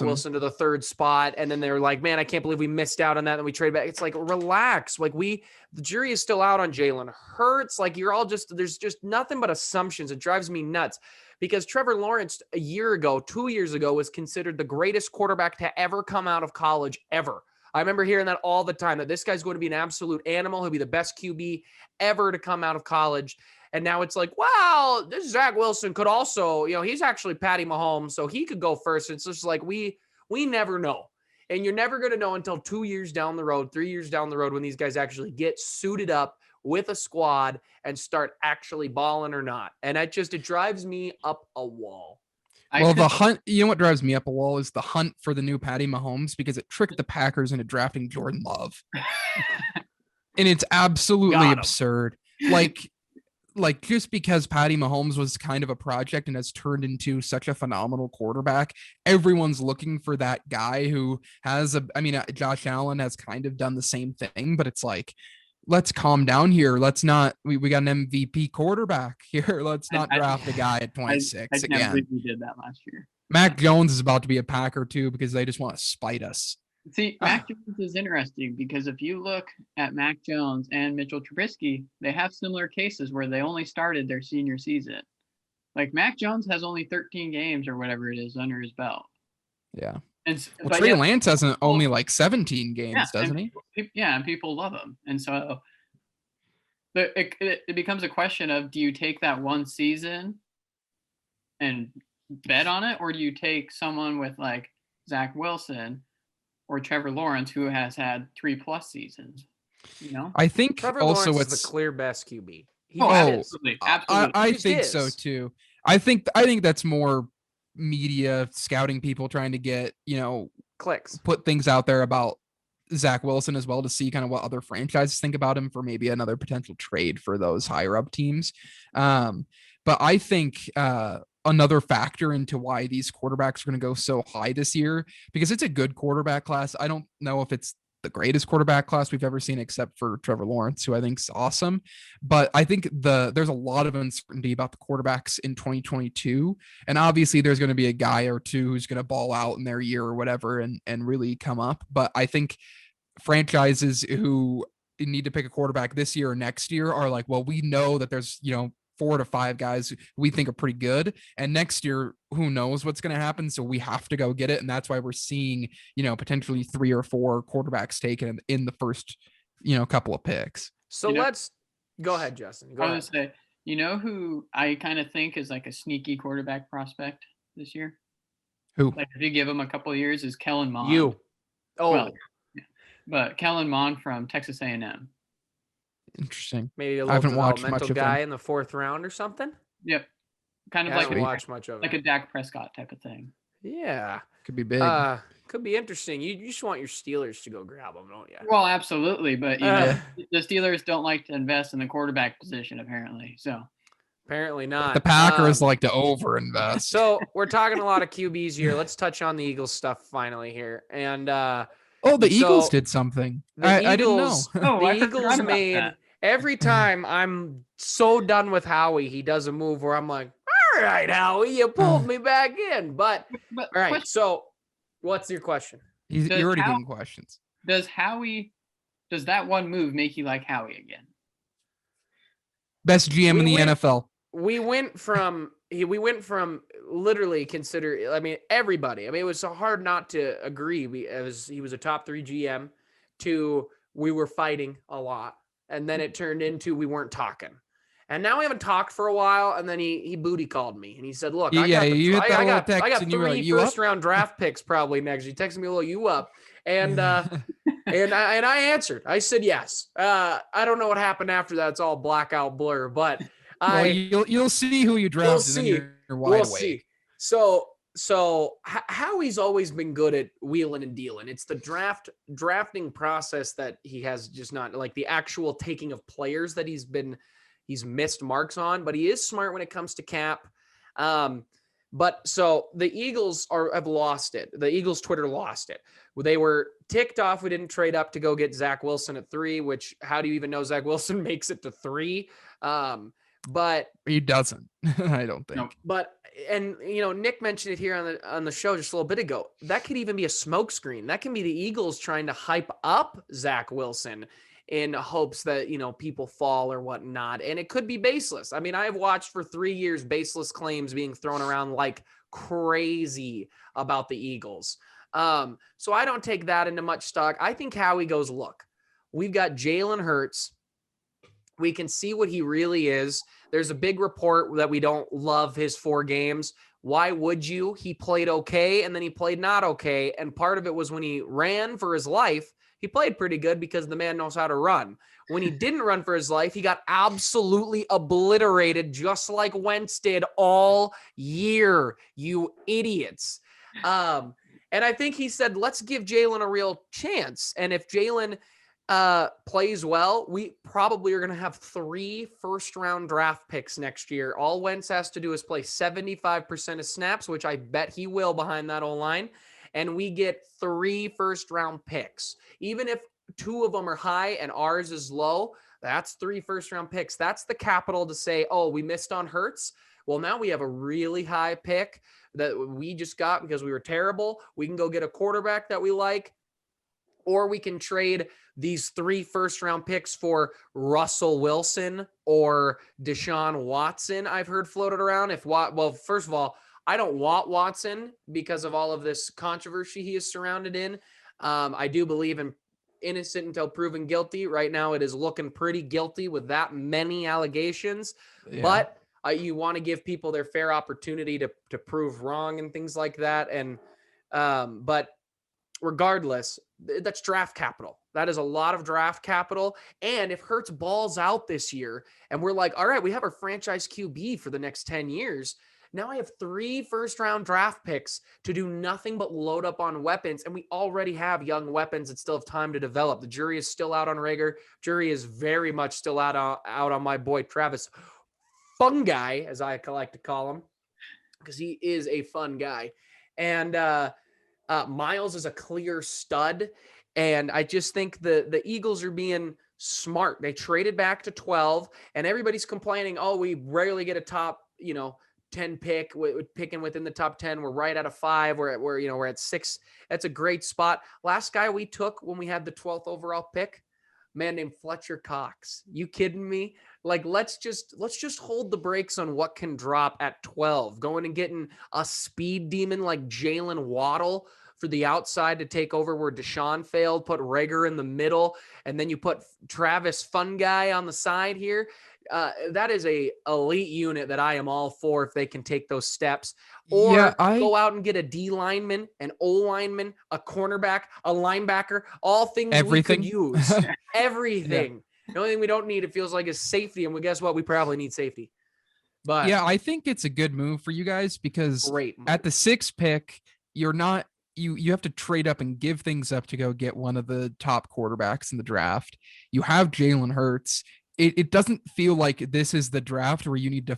Wilson to the 3rd spot. And then they're like, man, I can't believe we missed out on that. And we trade back. It's like, relax. Like the jury is still out on Jalen Hurts. Like there's just nothing but assumptions. It drives me nuts because Trevor Lawrence 2 years ago was considered the greatest quarterback to ever come out of college ever. I remember hearing that all the time, that this guy's going to be an absolute animal. He'll be the best QB ever to come out of college. And now it's like, wow, this Zach Wilson could also, he's actually Patty Mahomes, so he could go first. It's just like we never know. And you're never going to know until 2 years down the road, 3 years down the road when these guys actually get suited up with a squad and start actually balling or not. And it drives me up a wall. The hunt, what drives me up a wall is the hunt for the new Patty Mahomes, because it tricked the Packers into drafting Jordan Love. And it's absolutely absurd. Like just because Patty Mahomes was kind of a project and has turned into such a phenomenal quarterback, everyone's looking for that guy who has Josh Allen has kind of done the same thing, but it's like, let's calm down here. Let's not, we got an MVP quarterback here. Let's not draft a guy at 26 again. I can't believe we did that last year. Mac Jones is about to be a Packer too, because they just want to spite us. See, Mac Jones is interesting because if you look at Mac Jones and Mitchell Trubisky, they have similar cases where they only started their senior season. Like Mac Jones has only 13 games or whatever it is under his belt. Yeah. Trey Lance has only like 17 games, doesn't he? Yeah, and people love him. And so it becomes a question of, do you take that one season and bet on it, or do you take someone with like Zach Wilson or Trevor Lawrence, who has had 3+ seasons. I think Trevor also Lawrence it's is the clear best QB. Absolutely. I just think is. so too. I think that's more media scouting people trying to get, clicks, put things out there about Zach Wilson as well to see kind of what other franchises think about him for maybe another potential trade for those higher up teams. But I think another factor into why these quarterbacks are going to go so high this year, because it's a good quarterback class. I don't know if it's the greatest quarterback class we've ever seen, except for Trevor Lawrence, who I think is awesome. But I think there's a lot of uncertainty about the quarterbacks in 2022. And obviously there's going to be a guy or two who's going to ball out in their year or whatever and really come up. But I think franchises who need to pick a quarterback this year or next year are like, well, we know that there's, 4 to 5 guys we think are pretty good. And next year, who knows what's going to happen. So we have to go get it. And that's why we're seeing, potentially 3 or 4 quarterbacks taken in the first, couple of picks. So let's go ahead, Justin. Go ahead. Say, who I kind of think is like a sneaky quarterback prospect this year? Who? Like if you give him a couple of years, is Kellen Mond. But Kellen Mond from Texas A&M. Interesting. Maybe a little developmental guy in the 4th round or something. Yep. Kind of like watch much of like a Dak Prescott type of thing. Yeah. Could be big. Could be interesting. You just want your Steelers to go grab them, don't you? Well, absolutely. But the Steelers don't like to invest in the quarterback position, apparently. So apparently not. The Packers like to overinvest. So we're talking a lot of QBs here. Let's touch on the Eagles stuff finally here. And the Eagles did something. I didn't know. The Eagles made every time I'm so done with Howie, he does a move where I'm like, all right, Howie, you pulled me back in. But all right, so what's your question? You're already getting questions. Does that one move make you like Howie again? Best GM in the NFL. We went from literally everybody. It was so hard not to agree. He was a top 3 GM to we were fighting a lot. And then it turned into we weren't talking. And now we haven't talked for a while. And then he booty called me and he said, look, I got 3 first-round draft picks probably next. He texted me, you up? And and I answered. I said yes. I don't know what happened after that. It's all blackout blur. But you'll see who you drafted. And then you're wide awake. So Howie's always been good at wheeling and dealing. It's the drafting process that he has just not like the actual taking of players that he's missed marks on, but he is smart when it comes to cap. But so the Eagles have lost it. The Eagles Twitter lost it. They were ticked off. We didn't trade up to go get Zach Wilson at 3, which how do you even know Zach Wilson makes it to 3? But he doesn't, I don't think. No. But Nick mentioned it here on the show just a little bit ago. That could even be a smokescreen. That can be the Eagles trying to hype up Zach Wilson in hopes that, people fall or whatnot. And it could be baseless. I have watched for 3 years baseless claims being thrown around like crazy about the Eagles. So I don't take that into much stock. I think Howie goes, look, we've got Jalen Hurts. We can see what he really is. There's a big report that we don't love his 4 games. Why would you? He played okay, and then he played not okay. And part of it was when he ran for his life, he played pretty good because the man knows how to run. When he didn't run for his life, he got absolutely obliterated, just like Wentz did all year, you idiots. And I think he said, let's give Jalen a real chance. And if Jalen plays well, we probably are going to have 3 first-round draft picks next year. All Wentz has to do is play 75% of snaps, which I bet he will behind that O-line, and we get 3 first-round picks. Even if 2 of them are high and ours is low, that's 3 first-round picks. That's the capital to say, oh, we missed on Hurts. Well, now we have a really high pick that we just got because we were terrible. We can go get a quarterback that we like, or we can trade these 3 first-round picks for Russell Wilson or Deshaun Watson, I've heard floated around. First of all, I don't want Watson because of all of this controversy he is surrounded in. I do believe in innocent until proven guilty. Right now, it is looking pretty guilty with that many allegations. Yeah. But you want to give people their fair opportunity to prove wrong and things like that. And but regardless, that's draft capital. That is a lot of draft capital. And if Hurts balls out this year and we're like, all right, we have our franchise QB for the next 10 years. Now I have 3 first-round draft picks to do nothing but load up on weapons, and we already have young weapons that still have time to develop. The jury is still out on Rager. Jury is very much still out on my boy Travis Fungi, as I like to call him, because he is a fun guy. And Miles is a clear stud, and I just think the Eagles are being smart. They traded back to 12, and everybody's complaining, oh, we rarely get a top, 10 pick, picking within the top 10. We're right out of 5. We're at 6. That's a great spot. Last guy we took when we had the 12th overall pick, man named Fletcher Cox. You kidding me? Like, let's just hold the brakes on what can drop at 12. Going and getting a speed demon like Jalen Waddle for the outside to take over where Deshaun failed, put Rager in the middle, and then you put Travis Fun Guy on the side here. That is a elite unit that I am all for if they can take those steps. Or go out and get a D lineman, an O lineman, a cornerback, a linebacker, all things we could use. Everything. Yeah. The only thing we don't need, it feels like, is safety. And guess what? We probably need safety. But yeah, I think it's a good move for you guys because at the 6th pick, you're not you have to trade up and give things up to go get one of the top quarterbacks in the draft. You have Jalen Hurts. It doesn't feel like this is the draft where you need to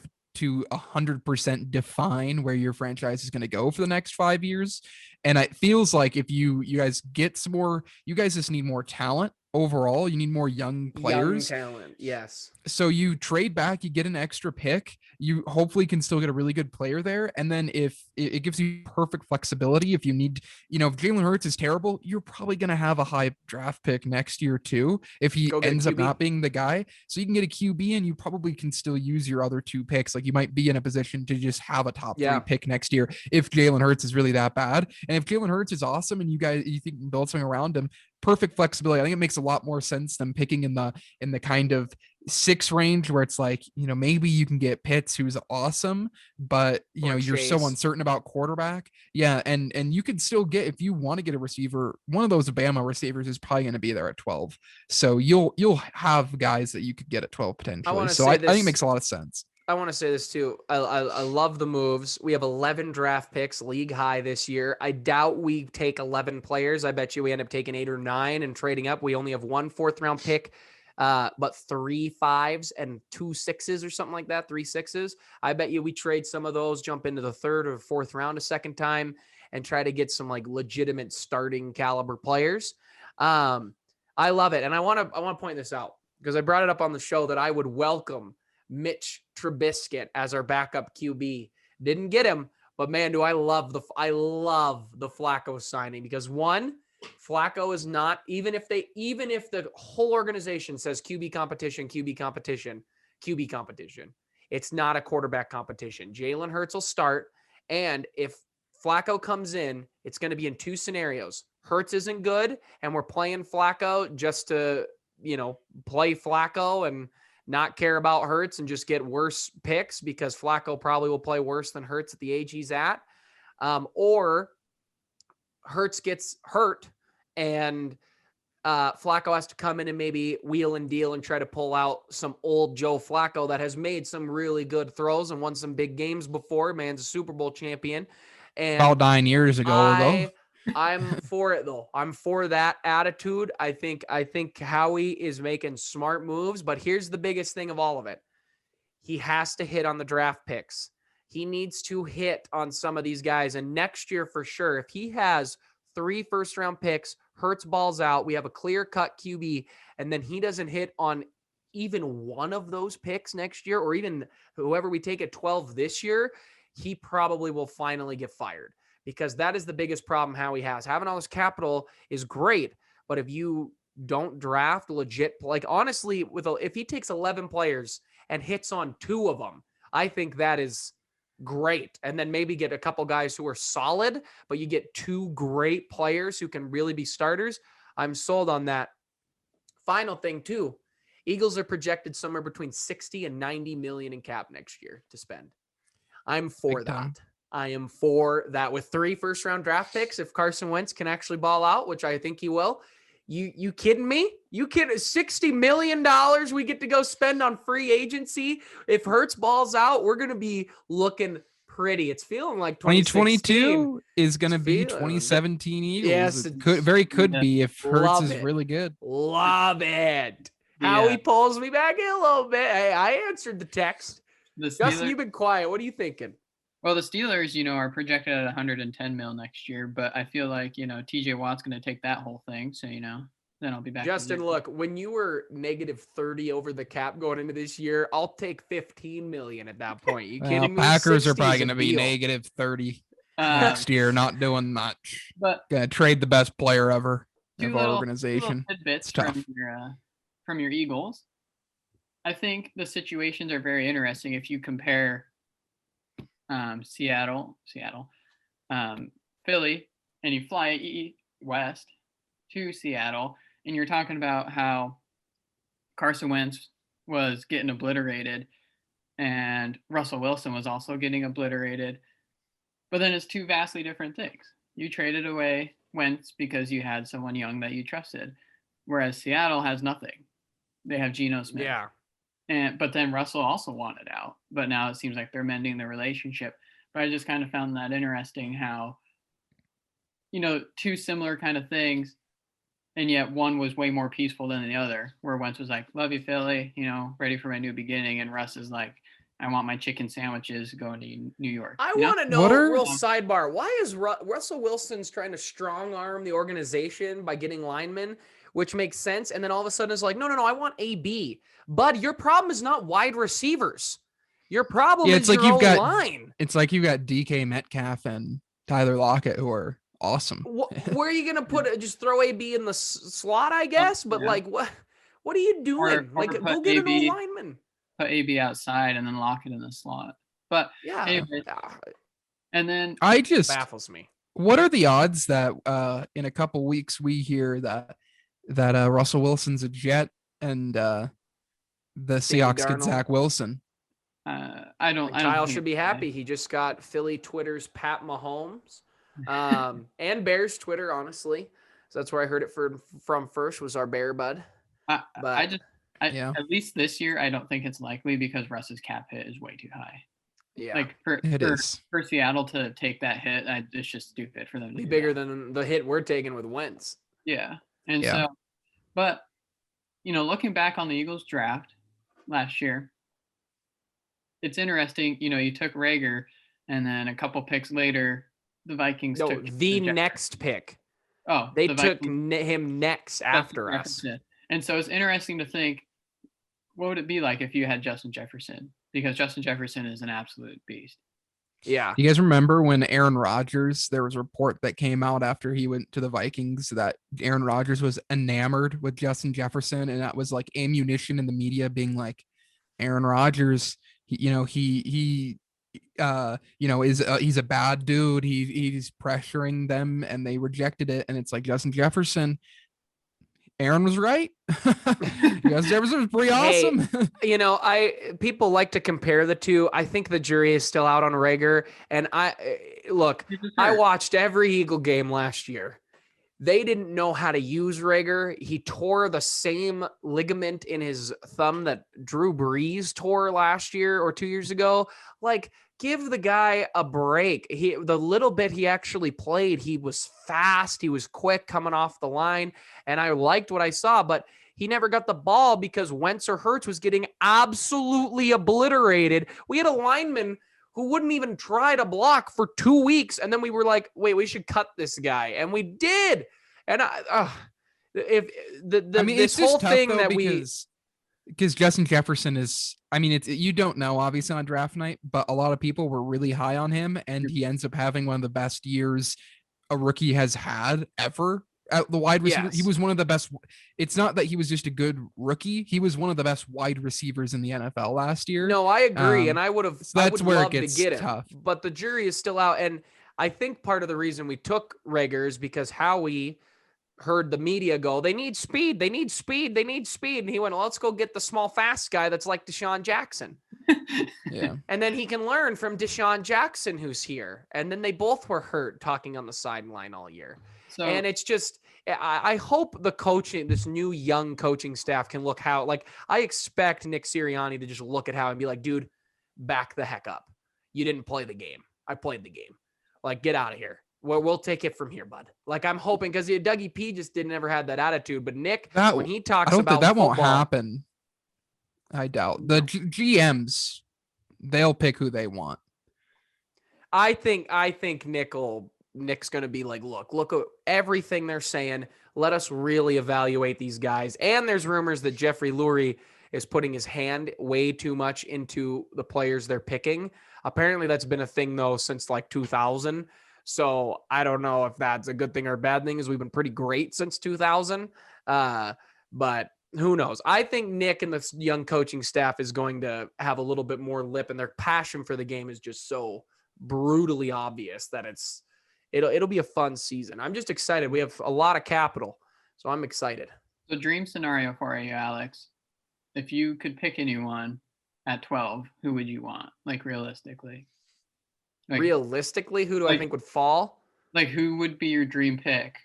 100% define where your franchise is going to go for the next 5 years. And it feels like if you guys get some more, you guys just need more talent overall. You need more young players. Young talent, yes. So you trade back, you get an extra pick. You hopefully can still get a really good player there. And then if it gives you perfect flexibility, if you need, if Jalen Hurts is terrible, you're probably going to have a high draft pick next year too, if he ends up not being the guy. So you can get a QB and you probably can still use your other 2 picks. Like you might be in a position to just have a top 3 pick next year if Jalen Hurts is really that bad. And if Jalen Hurts is awesome and you think you can build something around him, perfect flexibility. I think it makes a lot more sense than picking in the kind of 6 range where it's like, maybe you can get Pitts, who's awesome, but you're so uncertain about quarterback. Yeah. And you can still get, if you want to get a receiver, one of those Bama receivers is probably going to be there at 12. So you'll have guys that you could get at 12 potentially. So I think it makes a lot of sense. I want to say this too. I love the moves. We have 11 draft picks, league high this year. I doubt we take 11 players. I bet you we end up taking 8 or 9 and trading up. We only have 1 4th-round pick, but 3 5s and 2 6s or something like that, 3 6s. I bet you we trade some of those, jump into the 3rd or 4th round a second time and try to get some like legitimate starting caliber players. I love it. And I want to point this out because I brought it up on the show that I would welcome Mitch Trubisky as our backup QB. Didn't get him, but man, do I love the Flacco signing because one, Flacco is not, even if the whole organization says QB competition, it's not a quarterback competition. Jalen Hurts will start, and if Flacco comes in, it's going to be in 2 scenarios. Hurts isn't good, and we're playing Flacco just to, play Flacco and not care about Hurts and just get worse picks because Flacco probably will play worse than Hurts at the age he's at. Or Hurts gets hurt and Flacco has to come in and maybe wheel and deal and try to pull out some old Joe Flacco that has made some really good throws and won some big games before. Man's a Super Bowl champion. And about 9 years ago, though. I'm for it though. I'm for that attitude. I think Howie is making smart moves, but here's the biggest thing of all of it. He has to hit on the draft picks. He needs to hit on some of these guys. And next year for sure, if he has 3 first-round picks, Hurts balls out, we have a clear-cut QB, and then he doesn't hit on even one of those picks next year, or even whoever we take at 12 this year, he probably will finally get fired. Because that is the biggest problem Howie has. Having all this capital is great, but if you don't draft legit, like honestly, if he takes 11 players and hits on 2 of them, I think that is great. And then maybe get a couple guys who are solid, but you get 2 great players who can really be starters. I'm sold on that. Final thing too, Eagles are projected somewhere between 60 and 90 million in cap next year to spend. I'm for that. I am for that with 3 first-round draft picks. If Carson Wentz can actually ball out, which I think he will. You kidding me? You kidding? $60 million we get to go spend on free agency. If Hurts balls out, we're going to be looking pretty. It's feeling like 2022 is going to be 2017 Eagles. Yes, it could be if Hurts is really good. Love it. Howie pulls me back in a little bit. Hey, I answered the text. Justin, you've been quiet. What are you thinking? Well, the Steelers, are projected at 110 mil next year, but I feel like, TJ Watt's going to take that whole thing. So, then I'll be back. Justin, look, when you were negative 30 over the cap going into this year, I'll take 15 million at that point. You kidding me? Packers are probably going to be negative 30 next year, not doing much. But going to trade the best player ever of our organization. Tidbits from your Eagles. I think the situations are very interesting if you compare Seattle, Philly, and you fly west to Seattle, and you're talking about how Carson Wentz was getting obliterated and Russell Wilson was also getting obliterated. But then it's 2 vastly different things. You traded away Wentz because you had someone young that you trusted, whereas Seattle has nothing. They have Geno Smith. Yeah. But then Russell also wanted out, but now it seems like they're mending the relationship. But I just kind of found that interesting how, 2 similar kind of things, and yet one was way more peaceful than the other, where Wentz was like, love you, Philly, ready for my new beginning. And Russ is like, I want my chicken sandwiches going to New York. I want to know, real sidebar, why is Russell Wilson's trying to strong arm the organization by getting linemen, which makes sense. And then all of a sudden it's like, no, I want AB. Bud, your problem is not wide receivers. Your problem is your line. It's like you've got DK Metcalf and Tyler Lockett who are awesome. Where are you going to put it? Just throw AB in the slot, I guess. But what are you doing? Go get an old lineman. Put AB outside and then Lockett in the slot. But anyway, and then I just baffles me. What are the odds that in a couple weeks we hear that Russell Wilson's a Jet and the Seahawks get Zach Wilson? Kyle should be happy. He just got Philly Twitter's Pat Mahomes, and Bears Twitter. Honestly, so that's where I heard it from first. Was our Bear bud? At least this year, I don't think it's likely because Russ's cap hit is way too high. Yeah, for Seattle to take that hit, it's just stupid for them to be bigger than the hit we're taking with Wentz. Yeah, so, but looking back on the Eagles draft last year, it's interesting. You took Rager, and then a couple picks later, the Vikings took the next pick. Oh, they took him next after us. And so it's interesting to think, what would it be like if you had Justin Jefferson? Because Justin Jefferson is an absolute beast. Yeah. You guys remember when Aaron Rodgers, there was a report that came out after he went to the Vikings that Aaron Rodgers was enamored with Justin Jefferson, and that was like ammunition in the media being like, Aaron Rodgers, he's a bad dude. He's pressuring them, and they rejected it. And it's like Justin Jefferson. Aaron was right. Justin Jefferson was pretty awesome. People like to compare the two. I think the jury is still out on Rager. And I watched every Eagle game last year. They didn't know how to use Rager. He tore the same ligament in his thumb that Drew Brees tore last year or 2 years ago. Like, give the guy a break. The little bit he actually played, he was fast. He was quick coming off the line. And I liked what I saw, but he never got the ball because Wentz or Hurts was getting absolutely obliterated. We had a lineman who wouldn't even try to block for 2 weeks. And then we were like, wait, we should cut this guy. And we did. And this whole thing that because Justin Jefferson is, you don't know obviously on draft night, but a lot of people were really high on him, and he ends up having one of the best years a rookie has had ever at the wide receiver. Yes. He was one of the best. It's not that he was just a good rookie. He was one of the best wide receivers in the NFL last year. No, I agree. And I would have, so that's where it gets to get him, tough. But the jury is still out. And I think part of the reason we took Rager is because Howie heard the media go, they need speed. And he went, well, let's go get the small, fast guy that's like Deshaun Jackson. Yeah. And then he can learn from Deshaun Jackson, who's here. And then they both were hurt talking on the sideline all year. So, and it's just, I hope the coaching, this new young coaching staff can look how, like, I expect Nick Sirianni to just look at how and be like, dude, back the heck up. You didn't play the game. I played the game. Like, get out of here. We'll take it from here, bud. Like, I'm hoping, because Dougie P just never had that attitude. But Nick, when he talks about that football, won't happen. I doubt. The GMs, they'll pick who they want. I think Nick's going to be like, look at everything they're saying. Let us really evaluate these guys. And there's rumors that Jeffrey Lurie is putting his hand way too much into the players they're picking. Apparently that's been a thing though since like 2000. So I don't know if that's a good thing or a bad thing, as we've been pretty great since 2000. But who knows? I think Nick and the young coaching staff is going to have a little bit more lip, and their passion for the game is just so brutally obvious that it'll be a fun season. I'm just excited. We have a lot of capital, so I'm excited. The dream scenario for you, Alex, if you could pick anyone at 12, who would you want? Like, realistically? Like, realistically, who do I think would fall? Like, who would be your dream pick?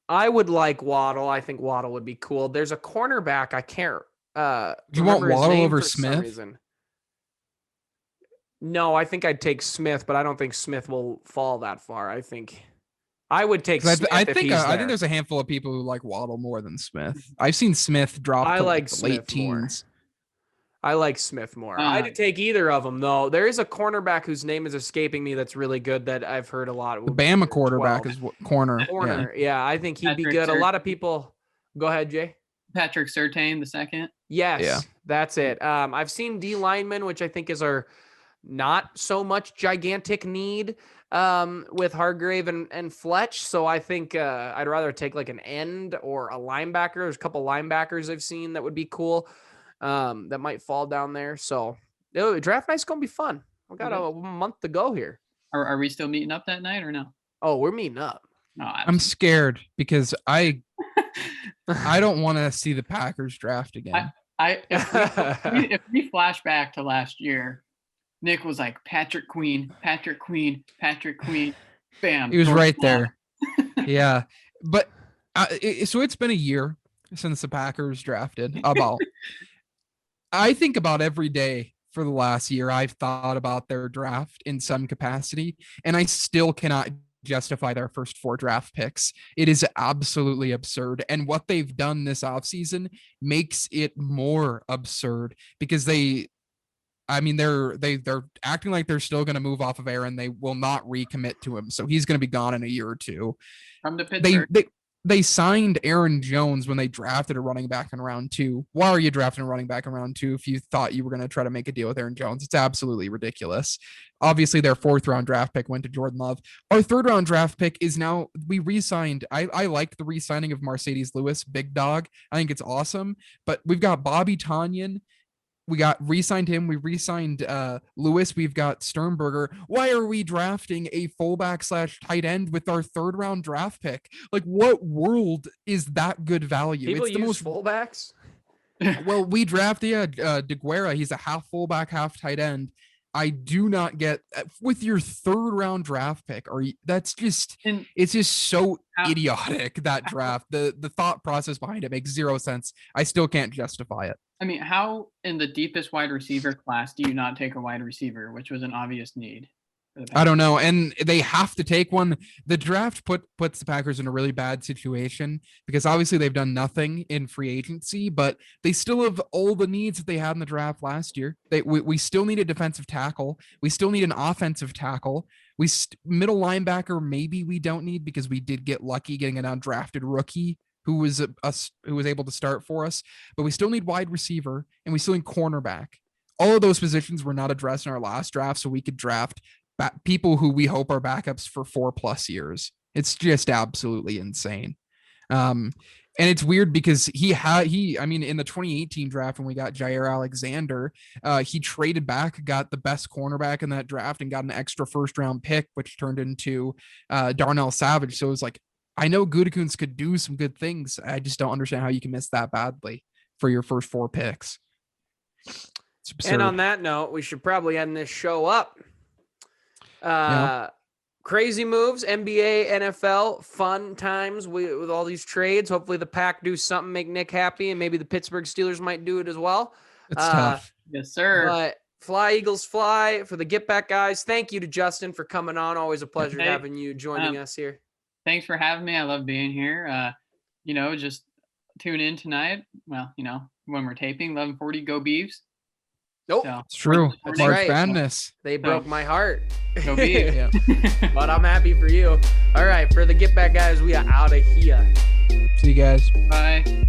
I would like Waddle. I think Waddle would be cool. There's a cornerback. I can't. Do you want Waddle over Smith? No, I think I'd take Smith, but I don't think Smith will fall that far. I think I would take Smith. I think there's a handful of people who like Waddle more than Smith. I've seen Smith drop to like late teens. I like Smith more. I'd take either of them, though. There is a cornerback whose name is escaping me that's really good that I've heard a lot. The Bama quarterback is corner. Yeah, I think he'd be good. A lot of people. Go ahead, Jay. Patrick Surtain, the second. Yes, that's it. I've seen D lineman, which I think is our not so much gigantic need with Hargrave and Fletch. So I think I'd rather take like an end or a linebacker. There's a couple linebackers I've seen that would be cool. That might fall down there. So draft night's gonna be fun. We got a month to go here. Are we still meeting up that night or no? Oh, we're meeting up. No, I'm scared because I don't want to see the Packers draft again. If we flash back to last year, Nick was like Patrick Queen, bam. He was right there. Yeah, but so it's been a year since the Packers drafted. I think about every day for the last year, I've thought about their draft in some capacity, and I still cannot justify their first 4 draft picks. It is absolutely absurd. And what they've done this offseason makes it more absurd because they're acting like they're still going to move off of Aaron. They will not recommit to him. So he's going to be gone in a year or two. From the Pittsburgh. They signed Aaron Jones when they drafted a running back in round 2. Why are you drafting a running back in round 2 if you thought you were going to try to make a deal with Aaron Jones? It's absolutely ridiculous. Obviously, their 4th round draft pick went to Jordan Love. Our 3rd round draft pick is now, we re-signed. I like the re-signing of Mercedes Lewis, big dog. I think it's awesome. But we've got Bobby Tonyan. We got re-signed him. We re-signed Lewis. We've got Sternberger. Why are we drafting a fullback / tight end with our 3rd round draft pick? Like, what world is that good value? People use fullbacks? Well, we drafted DeGuara. He's a half fullback, half tight end. I do not get with your 3rd round draft pick. It's just so idiotic, that draft. The thought process behind it makes 0 sense. I still can't justify it. I mean, how in the deepest wide receiver class do you not take a wide receiver, which was an obvious need? I don't know. And they have to take one. The draft puts the Packers in a really bad situation because obviously they've done nothing in free agency, but they still have all the needs that they had in the draft last year. We still need a defensive tackle. We still need an offensive tackle. Middle linebacker, maybe we don't need because we did get lucky getting an undrafted rookie who was able to start for us, but we still need wide receiver and we still need cornerback. All of those positions were not addressed in our last draft, so we could draft people who we hope are backups for 4+ years. It's just absolutely insane. And it's weird because in the 2018 draft when we got Jair Alexander, he traded back, got the best cornerback in that draft and got an extra 1st round pick, which turned into Darnell Savage. So it was like, I know Gutekunst could do some good things. I just don't understand how you can miss that badly for your first 4 picks. And on that note, we should probably end this show up. Crazy moves, NBA, NFL, fun times with all these trades. Hopefully the Pack do something, make Nick happy, and maybe the Pittsburgh Steelers might do it as well. It's tough. Yes, sir. But fly, Eagles, fly. For the Get Back guys, thank you to Justin for coming on. Always a pleasure having you joining us here. Thanks for having me. I love being here. Just tune in tonight. Well, when we're taping, 11:40, go Beavs. Nope. So, it's true. That's March right. Madness. They broke my heart. Go Beavs. But I'm happy for you. All right. For the Get Back guys, we are out of here. See you guys. Bye.